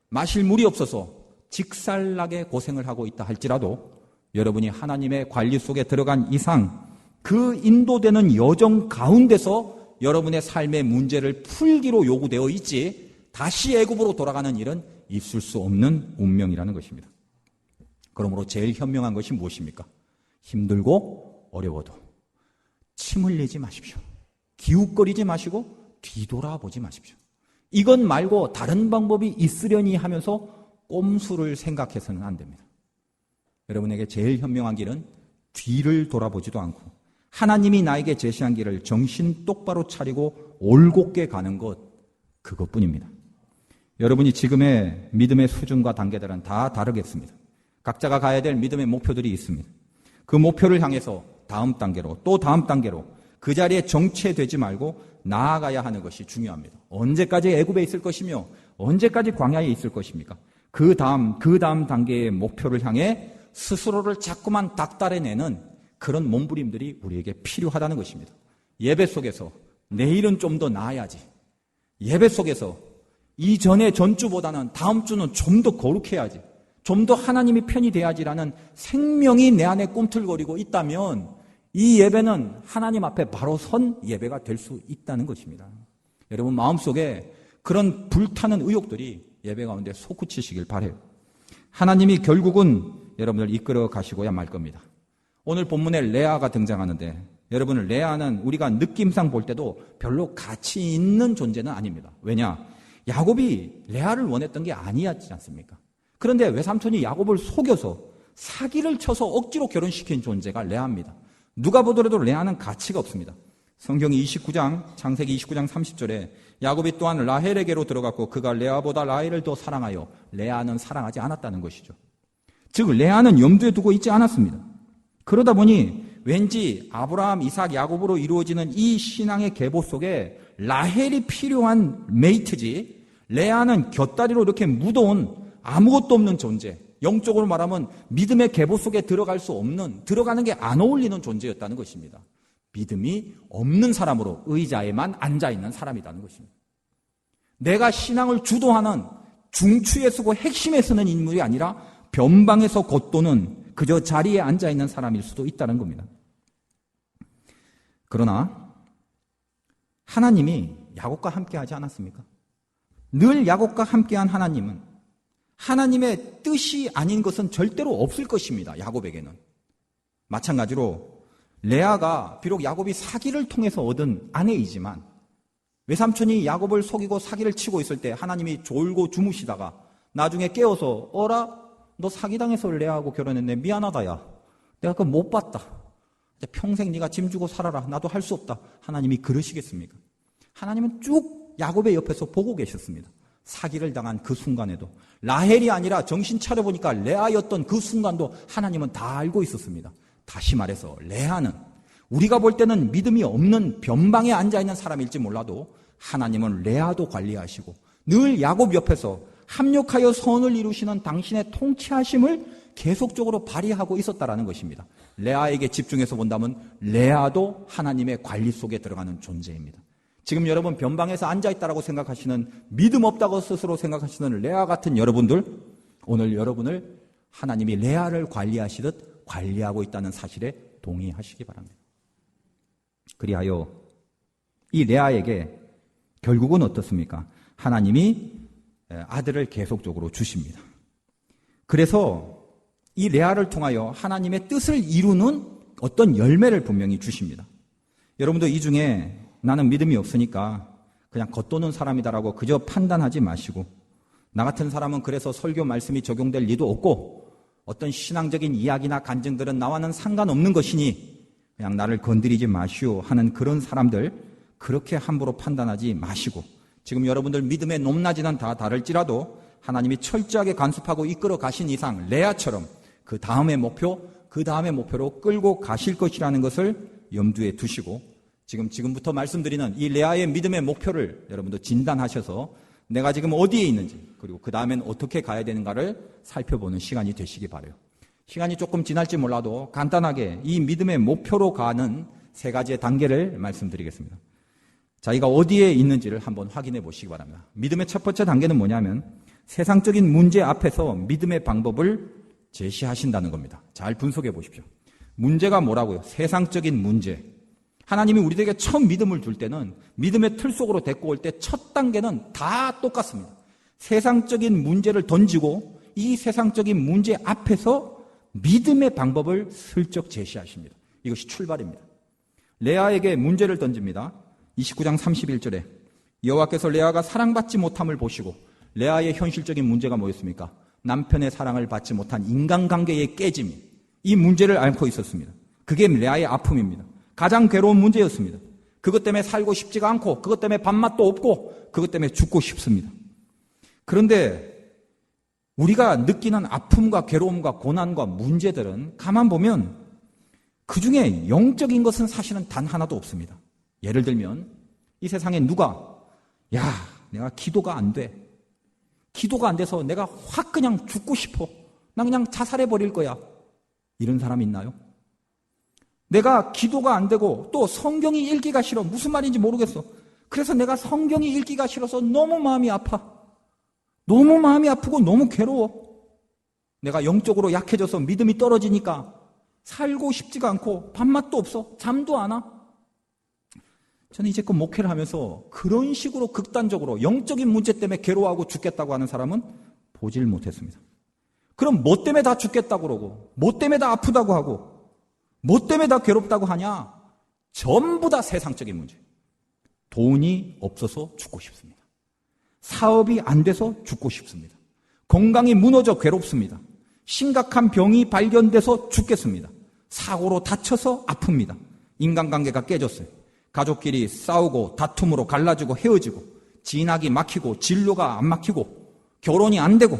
Speaker 1: 마실 물이 없어서 직살나게 고생을 하고 있다 할지라도 여러분이 하나님의 관리 속에 들어간 이상 그 인도되는 여정 가운데서 여러분의 삶의 문제를 풀기로 요구되어 있지 다시 애굽으로 돌아가는 일은 있을 수 없는 운명이라는 것입니다. 그러므로 제일 현명한 것이 무엇입니까? 힘들고 어려워도 침 흘리지 마십시오. 기웃거리지 마시고 뒤돌아보지 마십시오. 이것 말고 다른 방법이 있으려니 하면서 꼼수를 생각해서는 안 됩니다. 여러분에게 제일 현명한 길은 뒤를 돌아보지도 않고 하나님이 나에게 제시한 길을 정신 똑바로 차리고 올곧게 가는 것, 그것뿐입니다. 여러분이 지금의 믿음의 수준과 단계들은 다 다르겠습니다. 각자가 가야 될 믿음의 목표들이 있습니다. 그 목표를 향해서 다음 단계로 또 다음 단계로 그 자리에 정체되지 말고 나아가야 하는 것이 중요합니다. 언제까지 애굽에 있을 것이며 언제까지 광야에 있을 것입니까? 그 다음 단계의 목표를 향해 스스로를 자꾸만 닥달해내는 그런 몸부림들이 우리에게 필요하다는 것입니다. 예배 속에서 내일은 좀 더 나아야지. 예배 속에서 이전의 전주보다는 다음 주는 좀 더 거룩해야지. 좀 더 하나님이 편이 돼야지라는 생명이 내 안에 꿈틀거리고 있다면 이 예배는 하나님 앞에 바로 선 예배가 될 수 있다는 것입니다. 여러분 마음속에 그런 불타는 의욕들이 예배 가운데 솟구치시길 바라요. 하나님이 결국은 여러분을 이끌어 가시고야 말 겁니다. 오늘 본문에 레아가 등장하는데 여러분 레아는 우리가 느낌상 볼 때도 별로 가치 있는 존재는 아닙니다. 왜냐? 야곱이 레아를 원했던 게 아니었지 않습니까? 그런데 외삼촌이 야곱을 속여서 사기를 쳐서 억지로 결혼시킨 존재가 레아입니다. 누가 보더라도 레아는 가치가 없습니다. 성경이 창세기 29장 30절에 야곱이 또한 라헬에게로 들어갔고 그가 레아보다 라헬을 더 사랑하여 레아는 사랑하지 않았다는 것이죠. 즉 레아는 염두에 두고 있지 않았습니다. 그러다 보니 왠지 아브라함, 이삭, 야곱으로 이루어지는 이 신앙의 계보 속에 라헬이 필요한 메이트지 레아는 곁다리로 이렇게 묻어온 아무것도 없는 존재, 영적으로 말하면 믿음의 계보 속에 들어갈 수 없는, 들어가는 게 안 어울리는 존재였다는 것입니다. 믿음이 없는 사람으로 의자에만 앉아있는 사람이라는 것입니다. 내가 신앙을 주도하는 중추에 서고 핵심에 서는 인물이 아니라 변방에서 겉도는 그저 자리에 앉아있는 사람일 수도 있다는 겁니다. 그러나 하나님이 야곱과 함께하지 않았습니까? 늘 야곱과 함께한 하나님은 하나님의 뜻이 아닌 것은 절대로 없을 것입니다. 야곱에게는. 마찬가지로 레아가 비록 야곱이 사기를 통해서 얻은 아내이지만 외삼촌이 야곱을 속이고 사기를 치고 있을 때 하나님이 졸고 주무시다가 나중에 깨어서 어라? 너 사기당해서 레아하고 결혼했네. 미안하다 야. 내가 그거 못 봤다. 평생 네가 짐 주고 살아라. 나도 할 수 없다. 하나님이 그러시겠습니까? 하나님은 쭉 야곱의 옆에서 보고 계셨습니다. 사기를 당한 그 순간에도 라헬이 아니라 정신 차려보니까 레아였던 그 순간도 하나님은 다 알고 있었습니다. 다시 말해서 레아는 우리가 볼 때는 믿음이 없는 변방에 앉아있는 사람일지 몰라도 하나님은 레아도 관리하시고 늘 야곱 옆에서 합력하여 선을 이루시는 당신의 통치하심을 계속적으로 발휘하고 있었다라는 것입니다. 레아에게 집중해서 본다면 레아도 하나님의 관리 속에 들어가는 존재입니다. 지금 여러분 변방에서 앉아있다라고 생각하시는 믿음 없다고 스스로 생각하시는 레아 같은 여러분들 오늘 여러분을 하나님이 레아를 관리하시듯 관리하고 있다는 사실에 동의하시기 바랍니다. 그리하여 이 레아에게 결국은 어떻습니까? 하나님이 아들을 계속적으로 주십니다. 그래서 이 레아를 통하여 하나님의 뜻을 이루는 어떤 열매를 분명히 주십니다. 여러분도 이 중에 나는 믿음이 없으니까 그냥 겉도는 사람이다라고 그저 판단하지 마시고, 나 같은 사람은 그래서 설교 말씀이 적용될 리도 없고 어떤 신앙적인 이야기나 간증들은 나와는 상관없는 것이니 그냥 나를 건드리지 마시오 하는 그런 사람들, 그렇게 함부로 판단하지 마시고, 지금 여러분들 믿음의 높낮이는 다 다를지라도 하나님이 철저하게 간섭하고 이끌어 가신 이상 레아처럼 그 다음의 목표로 끌고 가실 것이라는 것을 염두에 두시고, 지금부터 말씀드리는 이 레아의 믿음의 목표를 여러분도 진단하셔서 내가 지금 어디에 있는지, 그리고 그 다음엔 어떻게 가야 되는가를 살펴보는 시간이 되시기 바라요. 시간이 조금 지날지 몰라도 간단하게 이 믿음의 목표로 가는 3가지의 단계를 말씀드리겠습니다. 자기가 어디에 있는지를 한번 확인해 보시기 바랍니다. 믿음의 첫 번째 단계는 뭐냐면 세상적인 문제 앞에서 믿음의 방법을 제시하신다는 겁니다. 잘 분석해 보십시오. 문제가 뭐라고요? 세상적인 문제. 하나님이 우리에게 처음 믿음을 줄 때는 믿음의 틀 속으로 데리고 올 때 첫 단계는 다 똑같습니다. 세상적인 문제를 던지고 이 세상적인 문제 앞에서 믿음의 방법을 슬쩍 제시하십니다. 이것이 출발입니다. 레아에게 문제를 던집니다. 29장 31절에 여호와께서 레아가 사랑받지 못함을 보시고, 레아의 현실적인 문제가 뭐였습니까? 남편의 사랑을 받지 못한 인간관계의 깨짐이, 이 문제를 앓고 있었습니다. 그게 레아의 아픔입니다. 가장 괴로운 문제였습니다. 그것 때문에 살고 싶지가 않고, 그것 때문에 밥맛도 없고, 그것 때문에 죽고 싶습니다. 그런데 우리가 느끼는 아픔과 괴로움과 고난과 문제들은 가만 보면 그 중에 영적인 것은 사실은 단 하나도 없습니다. 예를 들면 이 세상에 누가 내가 기도가 안 돼. 기도가 안 돼서 내가 확 그냥 죽고 싶어. 나 그냥 자살해 버릴 거야. 이런 사람 있나요? 내가 기도가 안 되고 또 성경이 읽기가 싫어. 무슨 말인지 모르겠어. 그래서 내가 성경이 읽기가 싫어서 너무 마음이 아파. 너무 마음이 아프고 너무 괴로워. 내가 영적으로 약해져서 믿음이 떨어지니까 살고 싶지가 않고 밥맛도 없어. 잠도 안 와. 저는 이제껏 목회를 하면서 그런 식으로 극단적으로 영적인 문제 때문에 괴로워하고 죽겠다고 하는 사람은 보질 못했습니다. 그럼 뭐 때문에 다 죽겠다고 그러고, 뭐 때문에 다 아프다고 하고, 뭐 때문에 다 괴롭다고 하냐? 전부 다 세상적인 문제. 돈이 없어서 죽고 싶습니다. 사업이 안 돼서 죽고 싶습니다. 건강이 무너져 괴롭습니다. 심각한 병이 발견돼서 죽겠습니다. 사고로 다쳐서 아픕니다. 인간관계가 깨졌어요. 가족끼리 싸우고 다툼으로 갈라지고 헤어지고, 진학이 막히고 진로가 안 막히고, 결혼이 안 되고,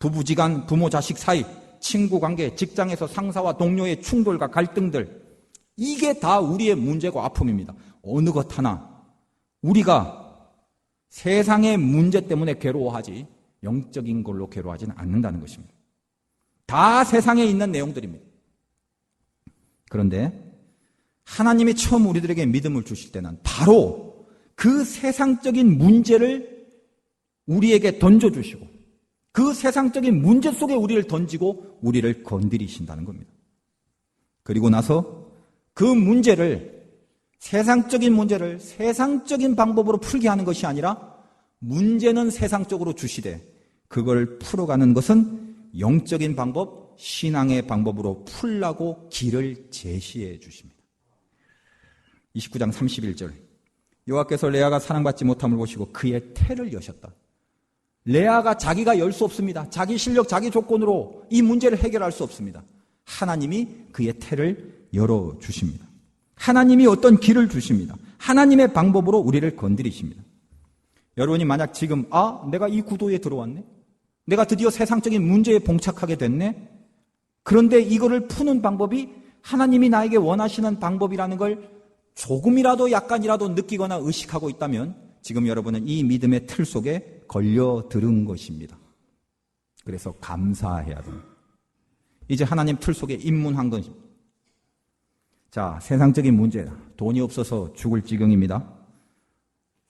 Speaker 1: 부부지간 부모 자식 사이, 친구관계, 직장에서 상사와 동료의 충돌과 갈등들, 이게 다 우리의 문제고 아픔입니다. 어느 것 하나 우리가 세상의 문제 때문에 괴로워하지 영적인 걸로 괴로워하지는 않는다는 것입니다. 다 세상에 있는 내용들입니다. 그런데 하나님이 처음 우리들에게 믿음을 주실 때는 바로 그 세상적인 문제를 우리에게 던져주시고, 그 세상적인 문제 속에 우리를 던지고 우리를 건드리신다는 겁니다. 그리고 나서 그 문제를, 세상적인 문제를 세상적인 방법으로 풀게 하는 것이 아니라 문제는 세상적으로 주시되 그걸 풀어가는 것은 영적인 방법, 신앙의 방법으로 풀라고 길을 제시해 주십니다. 29장 31절, 여호와께서 레아가 사랑받지 못함을 보시고 그의 태를 여셨다. 레아가 자기가 열 수 없습니다. 자기 실력, 자기 조건으로 이 문제를 해결할 수 없습니다. 하나님이 그의 태를 열어주십니다. 하나님이 어떤 길을 주십니다. 하나님의 방법으로 우리를 건드리십니다. 여러분이 만약 지금 내가 이 구도에 들어왔네, 내가 드디어 세상적인 문제에 봉착하게 됐네, 그런데 이거를 푸는 방법이 하나님이 나에게 원하시는 방법이라는 걸 조금이라도 약간이라도 느끼거나 의식하고 있다면 지금 여러분은 이 믿음의 틀 속에 걸려들은 것입니다. 그래서 감사해야 됩니다. 이제 하나님 틀 속에 입문한 것입니다. 자, 세상적인 문제, 돈이 없어서 죽을 지경입니다.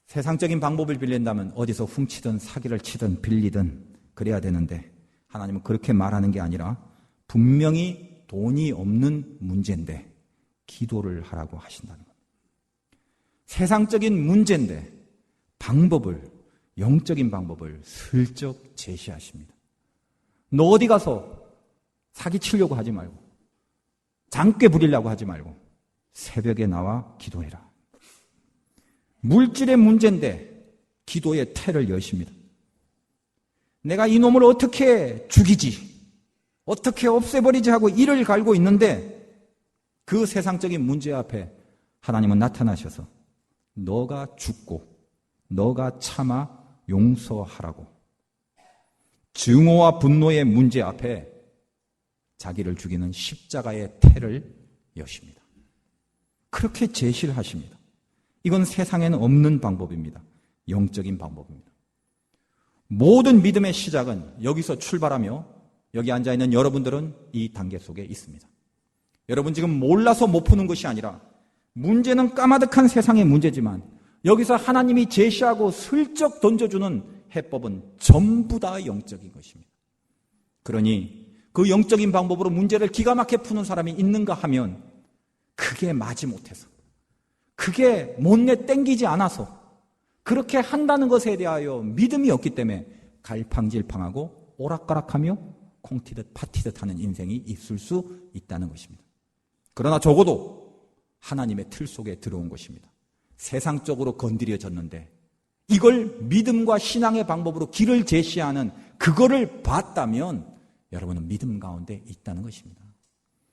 Speaker 1: 세상적인 방법을 빌린다면 어디서 훔치든 사기를 치든 빌리든 그래야 되는데, 하나님은 그렇게 말하는 게 아니라 분명히 돈이 없는 문제인데 기도를 하라고 하신다는 겁니다. 세상적인 문제인데 방법을, 영적인 방법을 슬쩍 제시하십니다. 너 어디 가서 사기치려고 하지 말고, 장꾀 부리려고 하지 말고 새벽에 나와 기도해라. 물질의 문제인데 기도의 태를 여십니다. 내가 이놈을 어떻게 죽이지, 어떻게 없애버리지 하고 이를 갈고 있는데 그 세상적인 문제 앞에 하나님은 나타나셔서 너가 죽고 너가 참아 용서하라고 증오와 분노의 문제 앞에 자기를 죽이는 십자가의 태를 여십니다. 그렇게 제시를 하십니다. 이건 세상에는 없는 방법입니다. 영적인 방법입니다. 모든 믿음의 시작은 여기서 출발하며 여기 앉아있는 여러분들은 이 단계 속에 있습니다. 여러분 지금 몰라서 못 푸는 것이 아니라 문제는 까마득한 세상의 문제지만 여기서 하나님이 제시하고 슬쩍 던져주는 해법은 전부 다 영적인 것입니다. 그러니 그 영적인 방법으로 문제를 기가 막히게 푸는 사람이 있는가 하면 그게 마지못해서, 그게 못내 땡기지 않아서 그렇게 한다는 것에 대하여 믿음이 없기 때문에 갈팡질팡하고 오락가락하며 콩튀듯 파튀듯 하는 인생이 있을 수 있다는 것입니다. 그러나 적어도 하나님의 틀 속에 들어온 것입니다. 세상적으로 건드려졌는데 이걸 믿음과 신앙의 방법으로 길을 제시하는 그거를 봤다면 여러분은 믿음 가운데 있다는 것입니다.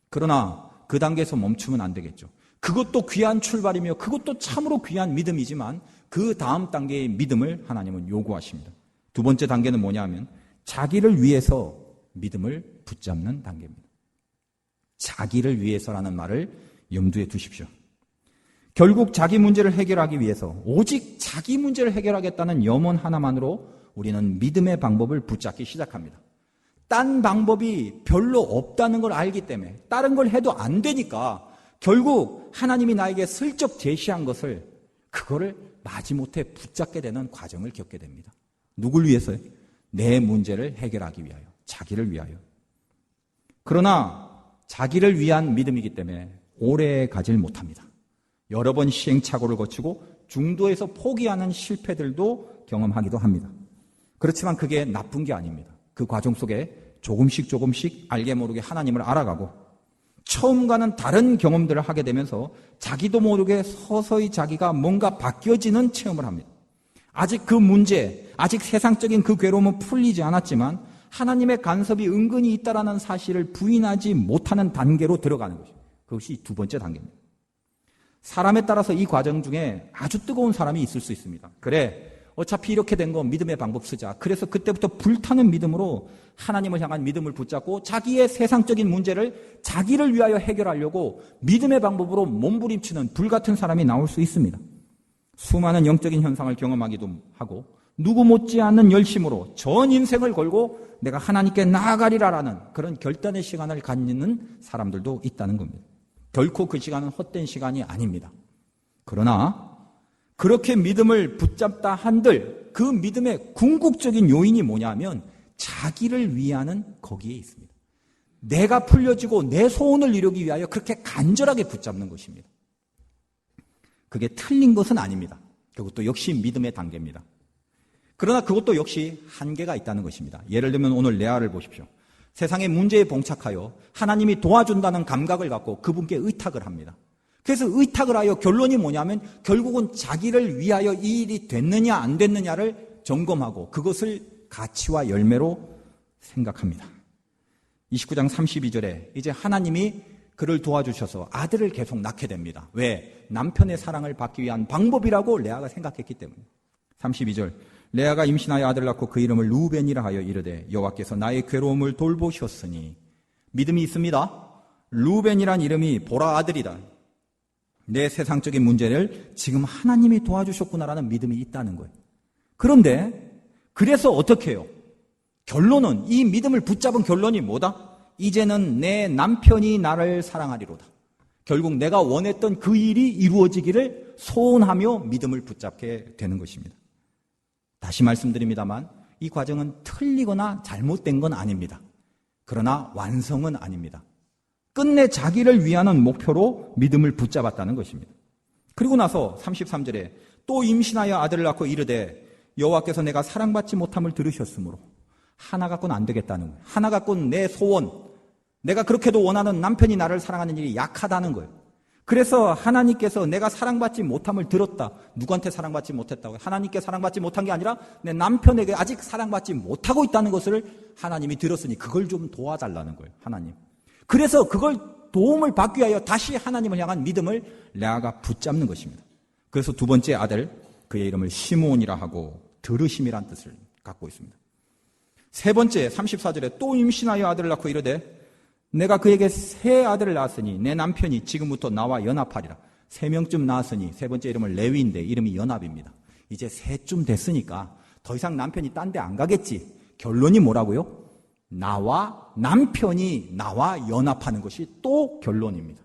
Speaker 1: 그러나 그 단계에서 멈추면 안 되겠죠. 그것도 귀한 출발이며 그것도 참으로 귀한 믿음이지만 그 다음 단계의 믿음을 하나님은 요구하십니다. 두 번째 단계는 뭐냐면 자기를 위해서 믿음을 붙잡는 단계입니다. 자기를 위해서라는 말을 염두에 두십시오. 결국 자기 문제를 해결하기 위해서 오직 자기 문제를 해결하겠다는 염원 하나만으로 우리는 믿음의 방법을 붙잡기 시작합니다. 딴 방법이 별로 없다는 걸 알기 때문에 다른 걸 해도 안 되니까 결국 하나님이 나에게 슬쩍 제시한 것을 그거를 마지못해 붙잡게 되는 과정을 겪게 됩니다. 누굴 위해서요? 내 문제를 해결하기 위하여, 자기를 위하여. 그러나 자기를 위한 믿음이기 때문에 오래 가질 못합니다. 여러 번 시행착오를 거치고 중도에서 포기하는 실패들도 경험하기도 합니다. 그렇지만 그게 나쁜 게 아닙니다. 그 과정 속에 조금씩 알게 모르게 하나님을 알아가고 처음과는 다른 경험들을 하게 되면서 자기도 모르게 서서히 자기가 뭔가 바뀌어지는 체험을 합니다. 아직 그 문제, 아직 세상적인 그 괴로움은 풀리지 않았지만 하나님의 간섭이 은근히 있다라는 사실을 부인하지 못하는 단계로 들어가는 것입니다. 그것이 두 번째 단계입니다. 사람에 따라서 이 과정 중에 아주 뜨거운 사람이 있을 수 있습니다. 그래, 어차피 이렇게 된 거 믿음의 방법 쓰자. 그래서 그때부터 불타는 믿음으로 하나님을 향한 믿음을 붙잡고 자기의 세상적인 문제를 자기를 위하여 해결하려고 믿음의 방법으로 몸부림치는 불같은 사람이 나올 수 있습니다. 수많은 영적인 현상을 경험하기도 하고 누구 못지않은 열심으로 전 인생을 걸고 내가 하나님께 나아가리라라는 그런 결단의 시간을 갖는 사람들도 있다는 겁니다. 결코 그 시간은 헛된 시간이 아닙니다. 그러나 그렇게 믿음을 붙잡다 한들 그 믿음의 궁극적인 요인이 뭐냐면 자기를 위하는 거기에 있습니다. 내가 풀려지고 내 소원을 이루기 위하여 그렇게 간절하게 붙잡는 것입니다. 그게 틀린 것은 아닙니다. 그것도 역시 믿음의 단계입니다. 그러나 그것도 역시 한계가 있다는 것입니다. 예를 들면 오늘 레아를 보십시오. 세상의 문제에 봉착하여 하나님이 도와준다는 감각을 갖고 그분께 의탁을 합니다. 그래서 의탁을 하여 결론이 뭐냐면 결국은 자기를 위하여 이 일이 됐느냐 안 됐느냐를 점검하고 그것을 가치와 열매로 생각합니다. 29장 32절에 이제 하나님이 그를 도와주셔서 아들을 계속 낳게 됩니다. 왜? 남편의 사랑을 받기 위한 방법이라고 레아가 생각했기 때문에. 32절 레아가 임신하여 아들을 낳고 그 이름을 루벤이라 하여 이르되 여호와께서 나의 괴로움을 돌보셨으니 믿음이 있습니다. 루벤이란 이름이 보라 아들이다. 내 세상적인 문제를 지금 하나님이 도와주셨구나라는 믿음이 있다는 거예요. 그런데 그래서 어떻게 해요? 결론은 이 믿음을 붙잡은 결론이 뭐다? 이제는 내 남편이 나를 사랑하리로다. 결국 내가 원했던 그 일이 이루어지기를 소원하며 믿음을 붙잡게 되는 것입니다. 다시 말씀드립니다만 이 과정은 틀리거나 잘못된 건 아닙니다. 그러나 완성은 아닙니다. 끝내 자기를 위하는 목표로 믿음을 붙잡았다는 것입니다. 그리고 나서 33절에 또 임신하여 아들을 낳고 이르되 여호와께서 내가 사랑받지 못함을 들으셨으므로 하나 갖고는 안 되겠다는 거예요. 하나 갖고는 내 소원, 내가 그렇게도 원하는 남편이 나를 사랑하는 일이 약하다는 거예요. 그래서 하나님께서 내가 사랑받지 못함을 들었다. 누구한테 사랑받지 못했다고요? 하나님께 사랑받지 못한 게 아니라 내 남편에게 아직 사랑받지 못하고 있다는 것을 하나님이 들었으니 그걸 좀 도와달라는 거예요. 하나님. 그래서 그걸 도움을 받기 위하여 다시 하나님을 향한 믿음을 레아가 붙잡는 것입니다. 그래서 두 번째 아들, 그의 이름을 시므온이라 하고 들으심이란 뜻을 갖고 있습니다. 세 번째 34절에 또 임신하여 아들을 낳고 이르되 내가 그에게 세 아들을 낳았으니 내 남편이 지금부터 나와 연합하리라. 3명쯤 낳았으니 세 번째 이름을 레위인데 이름이 연합입니다. 이제 셋쯤 됐으니까 더 이상 남편이 딴 데 안 가겠지. 결론이 뭐라고요? 남편이 나와 연합하는 것이 또 결론입니다.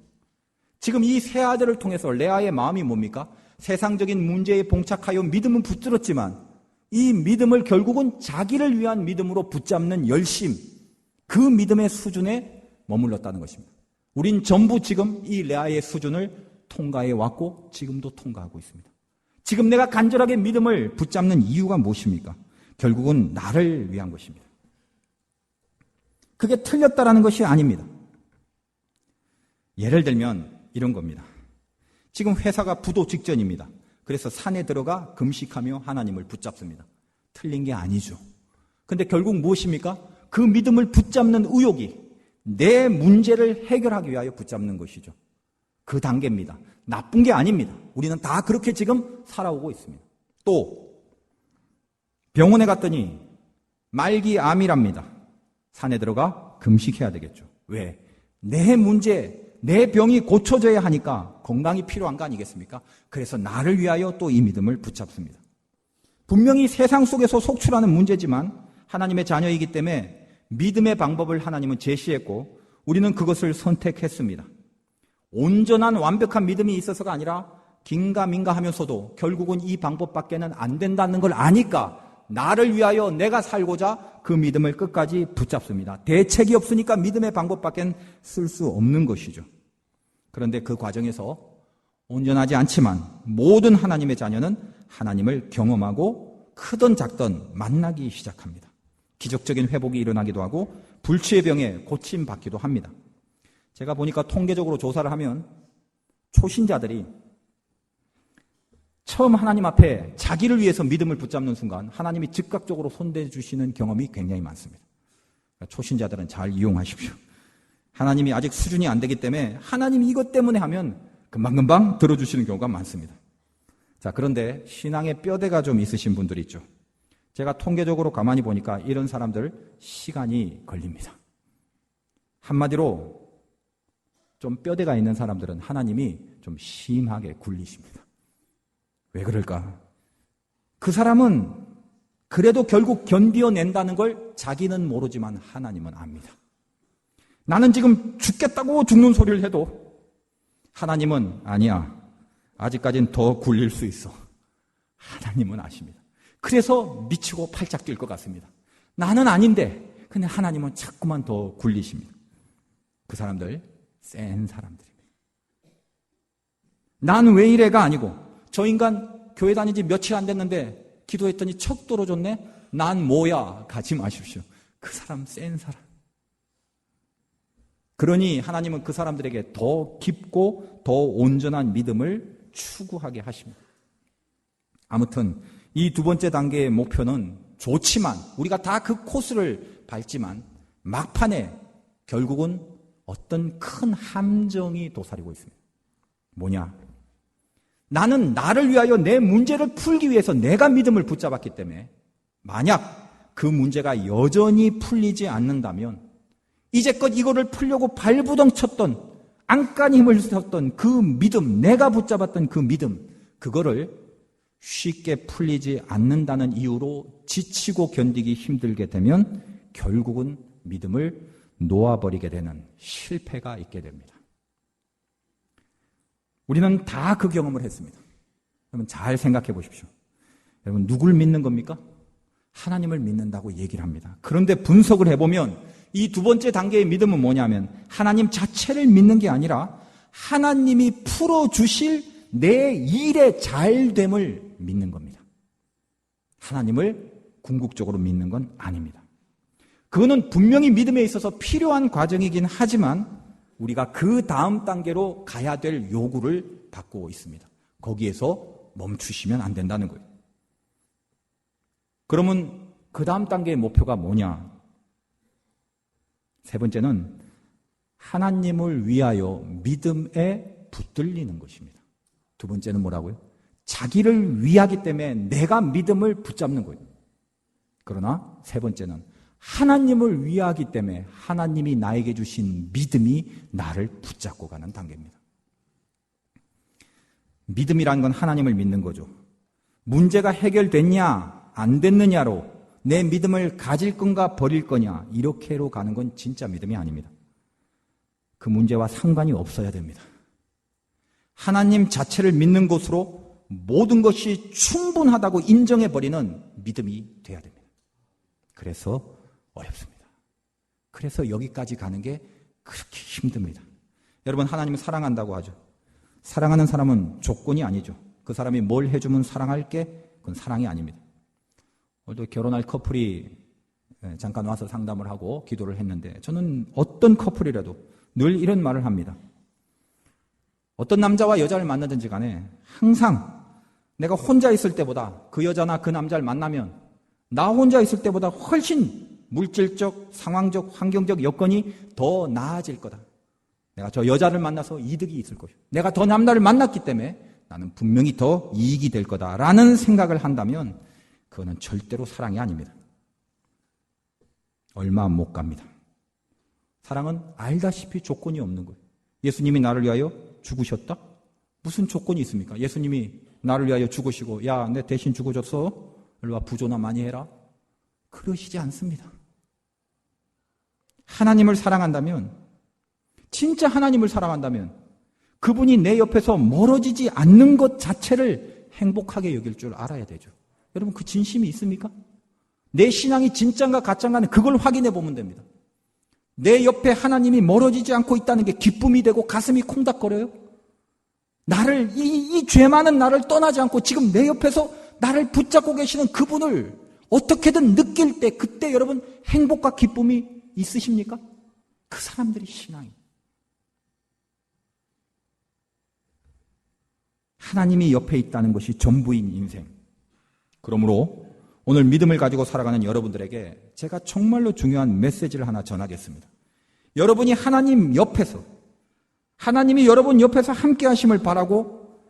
Speaker 1: 지금 이 세 아들을 통해서 레아의 마음이 뭡니까? 세상적인 문제에 봉착하여 믿음은 붙들었지만 이 믿음을 결국은 자기를 위한 믿음으로 붙잡는 열심, 그 믿음의 수준에 머물렀다는 것입니다. 우린 전부 지금 이 레아의 수준을 통과해 왔고 지금도 통과하고 있습니다. 지금 내가 간절하게 믿음을 붙잡는 이유가 무엇입니까? 결국은 나를 위한 것입니다. 그게 틀렸다라는 것이 아닙니다. 예를 들면 이런 겁니다. 지금 회사가 부도 직전입니다. 그래서 산에 들어가 금식하며 하나님을 붙잡습니다. 틀린 게 아니죠. 근데 결국 무엇입니까? 그 믿음을 붙잡는 의욕이 내 문제를 해결하기 위하여 붙잡는 것이죠. 그 단계입니다. 나쁜 게 아닙니다. 우리는 다 그렇게 지금 살아오고 있습니다. 또 병원에 갔더니 말기암이랍니다. 산에 들어가 금식해야 되겠죠. 왜? 내 문제, 내 병이 고쳐져야 하니까 건강이 필요한 거 아니겠습니까? 그래서 나를 위하여 또 이 믿음을 붙잡습니다. 분명히 세상 속에서 속출하는 문제지만 하나님의 자녀이기 때문에 믿음의 방법을 하나님은 제시했고 우리는 그것을 선택했습니다. 온전한 완벽한 믿음이 있어서가 아니라 긴가민가 하면서도 결국은 이 방법밖에는 안 된다는 걸 아니까 나를 위하여 내가 살고자 그 믿음을 끝까지 붙잡습니다. 대책이 없으니까 믿음의 방법밖엔 쓸 수 없는 것이죠. 그런데 그 과정에서 온전하지 않지만 모든 하나님의 자녀는 하나님을 경험하고 크든 작든 만나기 시작합니다. 기적적인 회복이 일어나기도 하고 불치의 병에 고침받기도 합니다. 제가 보니까 통계적으로 조사를 하면 초신자들이 처음 하나님 앞에 자기를 위해서 믿음을 붙잡는 순간 하나님이 즉각적으로 손대 주시는 경험이 굉장히 많습니다. 그러니까 초신자들은 잘 이용하십시오. 하나님이 아직 수준이 안 되기 때문에 하나님이 이것 때문에 하면 금방금방 들어주시는 경우가 많습니다. 자, 그런데 신앙의 뼈대가 좀 있으신 분들이 있죠. 제가 통계적으로 가만히 보니까 이런 사람들 시간이 걸립니다. 한마디로 좀 뼈대가 있는 사람들은 하나님이 좀 심하게 굴리십니다. 왜 그럴까? 그 사람은 그래도 결국 견디어낸다는 걸 자기는 모르지만 하나님은 압니다. 나는 지금 죽겠다고 죽는 소리를 해도 하나님은 아니야. 아직까지는 더 굴릴 수 있어. 하나님은 아십니다. 그래서 미치고 팔짝 뛸 것 같습니다. 나는 아닌데 근데 하나님은 자꾸만 더 굴리십니다. 그 사람들 센 사람들입니다. 난 왜 이래가 아니고 저 인간 교회 다닌 지 며칠 안 됐는데 기도했더니 척 떨어졌네. 난 뭐야. 가지 마십시오. 그 사람 센 사람. 그러니 하나님은 그 사람들에게 더 깊고 더 온전한 믿음을 추구하게 하십니다. 아무튼 이 두 번째 단계의 목표는 좋지만 우리가 다 그 코스를 밟지만 막판에 결국은 어떤 큰 함정이 도사리고 있습니다. 뭐냐? 나는 나를 위하여 내 문제를 풀기 위해서 내가 믿음을 붙잡았기 때문에 만약 그 문제가 여전히 풀리지 않는다면 이제껏 이거를 풀려고 발부덩 쳤던 안간 힘을 썼던 그 믿음, 내가 붙잡았던 그 믿음, 그거를 쉽게 풀리지 않는다는 이유로 지치고 견디기 힘들게 되면 결국은 믿음을 놓아버리게 되는 실패가 있게 됩니다. 우리는 다 그 경험을 했습니다. 여러분 잘 생각해 보십시오. 여러분 누굴 믿는 겁니까? 하나님을 믿는다고 얘기를 합니다. 그런데 분석을 해보면 이 두 번째 단계의 믿음은 뭐냐면 하나님 자체를 믿는 게 아니라 하나님이 풀어주실 내 일의 잘됨을 믿는 겁니다. 하나님을 궁극적으로 믿는 건 아닙니다. 그거는 분명히 믿음에 있어서 필요한 과정이긴 하지만 우리가 그 다음 단계로 가야 될 요구를 받고 있습니다. 거기에서 멈추시면 안 된다는 거예요. 그러면 그 다음 단계의 목표가 뭐냐? 세 번째는 하나님을 위하여 믿음에 붙들리는 것입니다. 두 번째는 뭐라고요? 자기를 위하기 때문에 내가 믿음을 붙잡는 거예요. 그러나 세 번째는 하나님을 위하기 때문에 하나님이 나에게 주신 믿음이 나를 붙잡고 가는 단계입니다. 믿음이란 건 하나님을 믿는 거죠. 문제가 해결됐냐 안 됐느냐로 내 믿음을 가질 건가 버릴 거냐 이렇게로 가는 건 진짜 믿음이 아닙니다. 그 문제와 상관이 없어야 됩니다. 하나님 자체를 믿는 것으로 모든 것이 충분하다고 인정해버리는 믿음이 돼야 됩니다. 그래서 어렵습니다. 그래서 여기까지 가는 게 그렇게 힘듭니다. 여러분, 하나님을 사랑한다고 하죠. 사랑하는 사람은 조건이 아니죠. 그 사람이 뭘 해주면 사랑할게? 그건 사랑이 아닙니다. 오늘도 결혼할 커플이 잠깐 와서 상담을 하고 기도를 했는데 저는 어떤 커플이라도 늘 이런 말을 합니다. 어떤 남자와 여자를 만나든지 간에 항상 내가 혼자 있을 때보다 그 여자나 그 남자를 만나면 나 혼자 있을 때보다 훨씬 물질적, 상황적, 환경적 여건이 더 나아질 거다. 내가 저 여자를 만나서 이득이 있을 것이고 내가 더 남자를 만났기 때문에 나는 분명히 더 이익이 될 거다라는 생각을 한다면 그거는 절대로 사랑이 아닙니다. 얼마 못 갑니다. 사랑은 알다시피 조건이 없는 거예요. 예수님이 나를 위하여 죽으셨다? 무슨 조건이 있습니까? 예수님이 나를 위하여 죽으시고 야, 내 대신 죽어줬어? 일로 와 부조나 많이 해라? 그러시지 않습니다. 하나님을 사랑한다면, 진짜 하나님을 사랑한다면 그분이 내 옆에서 멀어지지 않는 것 자체를 행복하게 여길 줄 알아야 되죠. 여러분, 그 진심이 있습니까? 내 신앙이 진짜인가 가짜인가는 그걸 확인해 보면 됩니다. 내 옆에 하나님이 멀어지지 않고 있다는 게 기쁨이 되고 가슴이 콩닥거려요? 나를, 이 죄 많은 나를 떠나지 않고 지금 내 옆에서 나를 붙잡고 계시는 그분을 어떻게든 느낄 때, 그때 여러분 행복과 기쁨이 있으십니까? 그 사람들이 신앙이. 하나님이 옆에 있다는 것이 전부인 인생. 그러므로 오늘 믿음을 가지고 살아가는 여러분들에게 제가 정말로 중요한 메시지를 하나 전하겠습니다. 여러분이 하나님 옆에서, 하나님이 여러분 옆에서 함께 하심을 바라고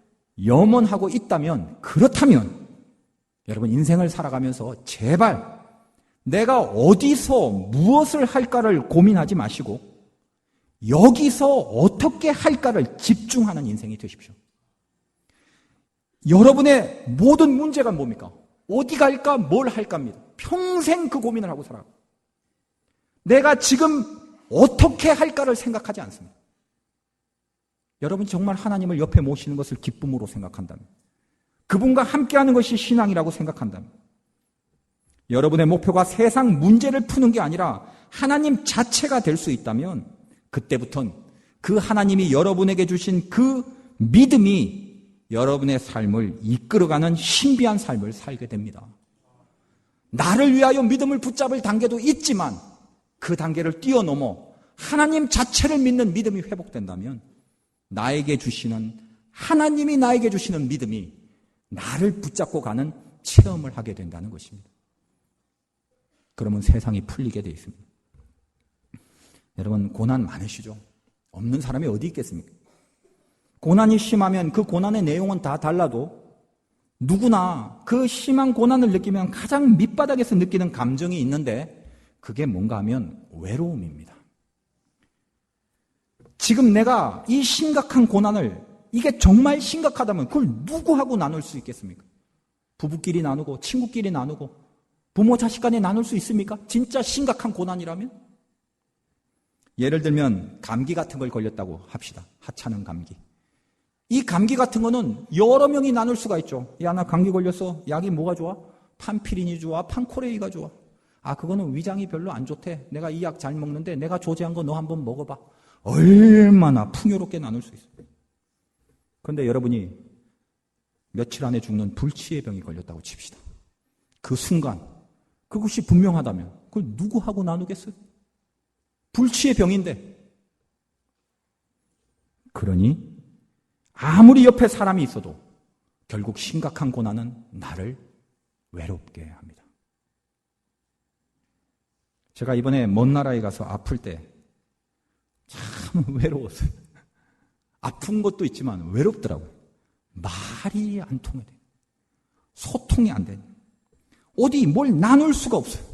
Speaker 1: 염원하고 있다면, 그렇다면 여러분 인생을 살아가면서 제발 내가 어디서 무엇을 할까를 고민하지 마시고 여기서 어떻게 할까를 집중하는 인생이 되십시오. 여러분의 모든 문제가 뭡니까? 어디 갈까? 뭘 할까입니다. 평생 그 고민을 하고 살아요. 내가 지금 어떻게 할까를 생각하지 않습니다. 여러분이 정말 하나님을 옆에 모시는 것을 기쁨으로 생각한다면, 그분과 함께하는 것이 신앙이라고 생각한다면, 여러분의 목표가 세상 문제를 푸는 게 아니라 하나님 자체가 될 수 있다면 그때부터는 그 하나님이 여러분에게 주신 그 믿음이 여러분의 삶을 이끌어가는 신비한 삶을 살게 됩니다. 나를 위하여 믿음을 붙잡을 단계도 있지만 그 단계를 뛰어넘어 하나님 자체를 믿는 믿음이 회복된다면 나에게 주시는, 하나님이 나에게 주시는 믿음이 나를 붙잡고 가는 체험을 하게 된다는 것입니다. 그러면 세상이 풀리게 되어 있습니다. 여러분, 고난 많으시죠? 없는 사람이 어디 있겠습니까? 고난이 심하면 그 고난의 내용은 다 달라도 누구나 그 심한 고난을 느끼면 가장 밑바닥에서 느끼는 감정이 있는데 그게 뭔가 하면 외로움입니다. 지금 내가 이 심각한 고난을, 이게 정말 심각하다면 그걸 누구하고 나눌 수 있겠습니까? 부부끼리 나누고 친구끼리 나누고 부모 자식 간에 나눌 수 있습니까? 진짜 심각한 고난이라면? 예를 들면 감기 같은 걸 걸렸다고 합시다. 하찮은 감기. 이 감기 같은 거는 여러 명이 나눌 수가 있죠. 야, 나 감기 걸렸어. 약이 뭐가 좋아? 판피린이 좋아? 판코레이가 좋아? 아, 그거는 위장이 별로 안 좋대. 내가 이 약 잘 먹는데 내가 조제한 거 너 한번 먹어봐. 얼마나 풍요롭게 나눌 수 있어요. 그런데 여러분이 며칠 안에 죽는 불치의 병이 걸렸다고 칩시다. 그 순간 그것이 분명하다면 그걸 누구하고 나누겠어요? 불치의 병인데. 그러니 아무리 옆에 사람이 있어도 결국 심각한 고난은 나를 외롭게 합니다. 제가 이번에 먼 나라에 가서 아플 때 참 외로웠어요. 아픈 것도 있지만 외롭더라고요. 말이 안 통해요. 소통이 안 돼요. 어디 뭘 나눌 수가 없어요.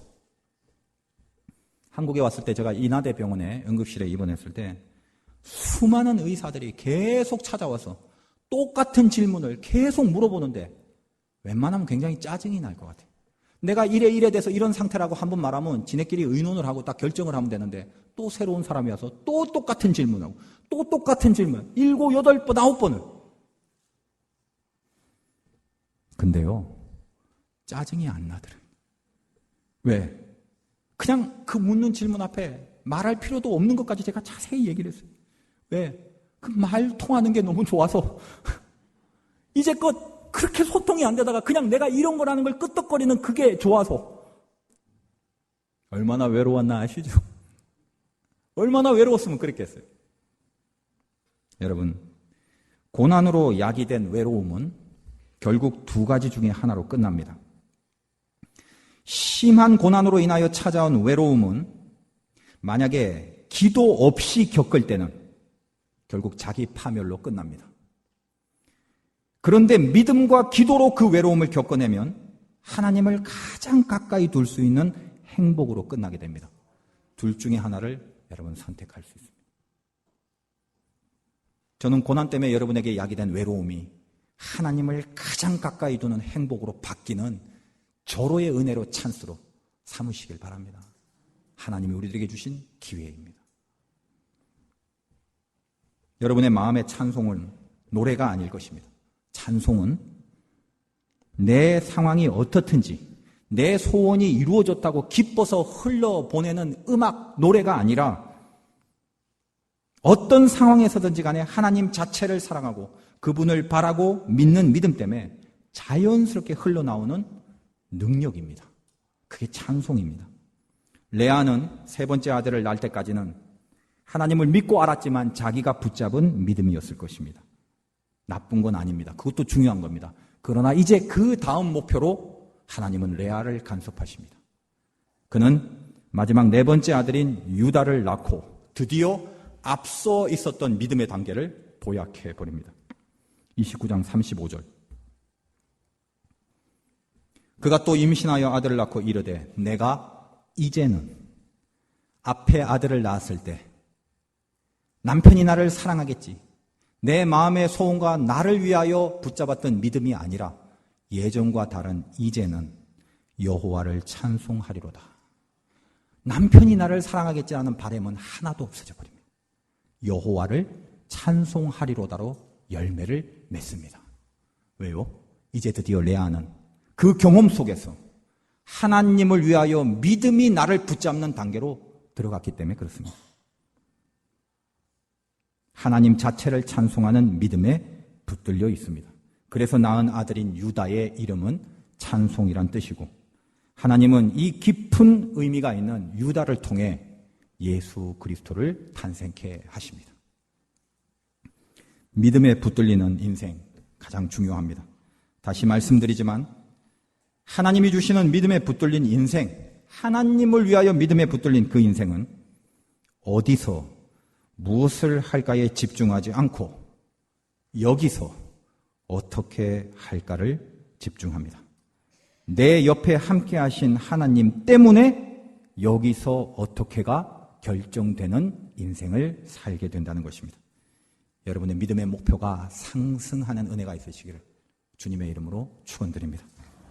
Speaker 1: 한국에 왔을 때 제가 인하대 병원에 응급실에 입원했을 때 수많은 의사들이 계속 찾아와서 똑같은 질문을 계속 물어보는데 웬만하면 굉장히 짜증이 날 것 같아요. 내가 이래 돼서 이런 상태라고 한번 말하면 지네끼리 의논을 하고 딱 결정을 하면 되는데 또 새로운 사람이 와서 또 똑같은 질문하고 또 똑같은 질문 7, 8번, 9번을. 근데요, 짜증이 안 나더라고요. 왜? 그냥 그 묻는 질문 앞에 말할 필요도 없는 것까지 제가 자세히 얘기를 했어요. 왜? 그 말 통하는 게 너무 좋아서 이제껏 그렇게 소통이 안 되다가 그냥 내가 이런 거라는 걸 끄떡거리는 그게 좋아서. 얼마나 외로웠나 아시죠? 얼마나 외로웠으면 그랬겠어요. 여러분, 고난으로 야기된 외로움은 결국 두 가지 중에 하나로 끝납니다. 심한 고난으로 인하여 찾아온 외로움은 만약에 기도 없이 겪을 때는 결국 자기 파멸로 끝납니다. 그런데 믿음과 기도로 그 외로움을 겪어내면 하나님을 가장 가까이 둘 수 있는 행복으로 끝나게 됩니다. 둘 중에 하나를 여러분 선택할 수 있습니다. 저는 고난 때문에 여러분에게 야기된 외로움이 하나님을 가장 가까이 두는 행복으로 바뀌는 절호의 은혜로 찬스로 삼으시길 바랍니다. 하나님이 우리들에게 주신 기회입니다. 여러분의 마음의 찬송은 노래가 아닐 것입니다. 찬송은 내 상황이 어떻든지 내 소원이 이루어졌다고 기뻐서 흘러보내는 음악, 노래가 아니라 어떤 상황에서든지 간에 하나님 자체를 사랑하고 그분을 바라고 믿는 믿음 때문에 자연스럽게 흘러나오는 능력입니다. 그게 찬송입니다. 레아는 세 번째 아들을 낳을 때까지는 하나님을 믿고 알았지만 자기가 붙잡은 믿음이었을 것입니다. 나쁜 건 아닙니다. 그것도 중요한 겁니다. 그러나 이제 그 다음 목표로 하나님은 레아를 간섭하십니다. 그는 마지막 네 번째 아들인 유다를 낳고 드디어 앞서 있었던 믿음의 단계를 도약해버립니다. 29장 35절. 그가 또 임신하여 아들을 낳고 이르되 내가 이제는 앞에 아들을 낳았을 때 남편이 나를 사랑하겠지. 내 마음의 소원과 나를 위하여 붙잡았던 믿음이 아니라 예전과 다른 이제는 여호와를 찬송하리로다. 남편이 나를 사랑하겠지 하는 바람은 하나도 없어져 버립니다. 여호와를 찬송하리로다로 열매를 맺습니다. 왜요? 이제 드디어 레아는 그 경험 속에서 하나님을 위하여 믿음이 나를 붙잡는 단계로 들어갔기 때문에 그렇습니다. 하나님 자체를 찬송하는 믿음에 붙들려 있습니다. 그래서 낳은 아들인 유다의 이름은 찬송이란 뜻이고 하나님은 이 깊은 의미가 있는 유다를 통해 예수 그리스도를 탄생케 하십니다. 믿음에 붙들리는 인생 가장 중요합니다. 다시 말씀드리지만 하나님이 주시는 믿음에 붙들린 인생, 하나님을 위하여 믿음에 붙들린 그 인생은 어디서 무엇을 할까에 집중하지 않고 여기서 어떻게 할까를 집중합니다. 내 옆에 함께 하신 하나님 때문에 여기서 어떻게가 결정되는 인생을 살게 된다는 것입니다. 여러분의 믿음의 목표가 상승하는 은혜가 있으시기를 주님의 이름으로 축원드립니다.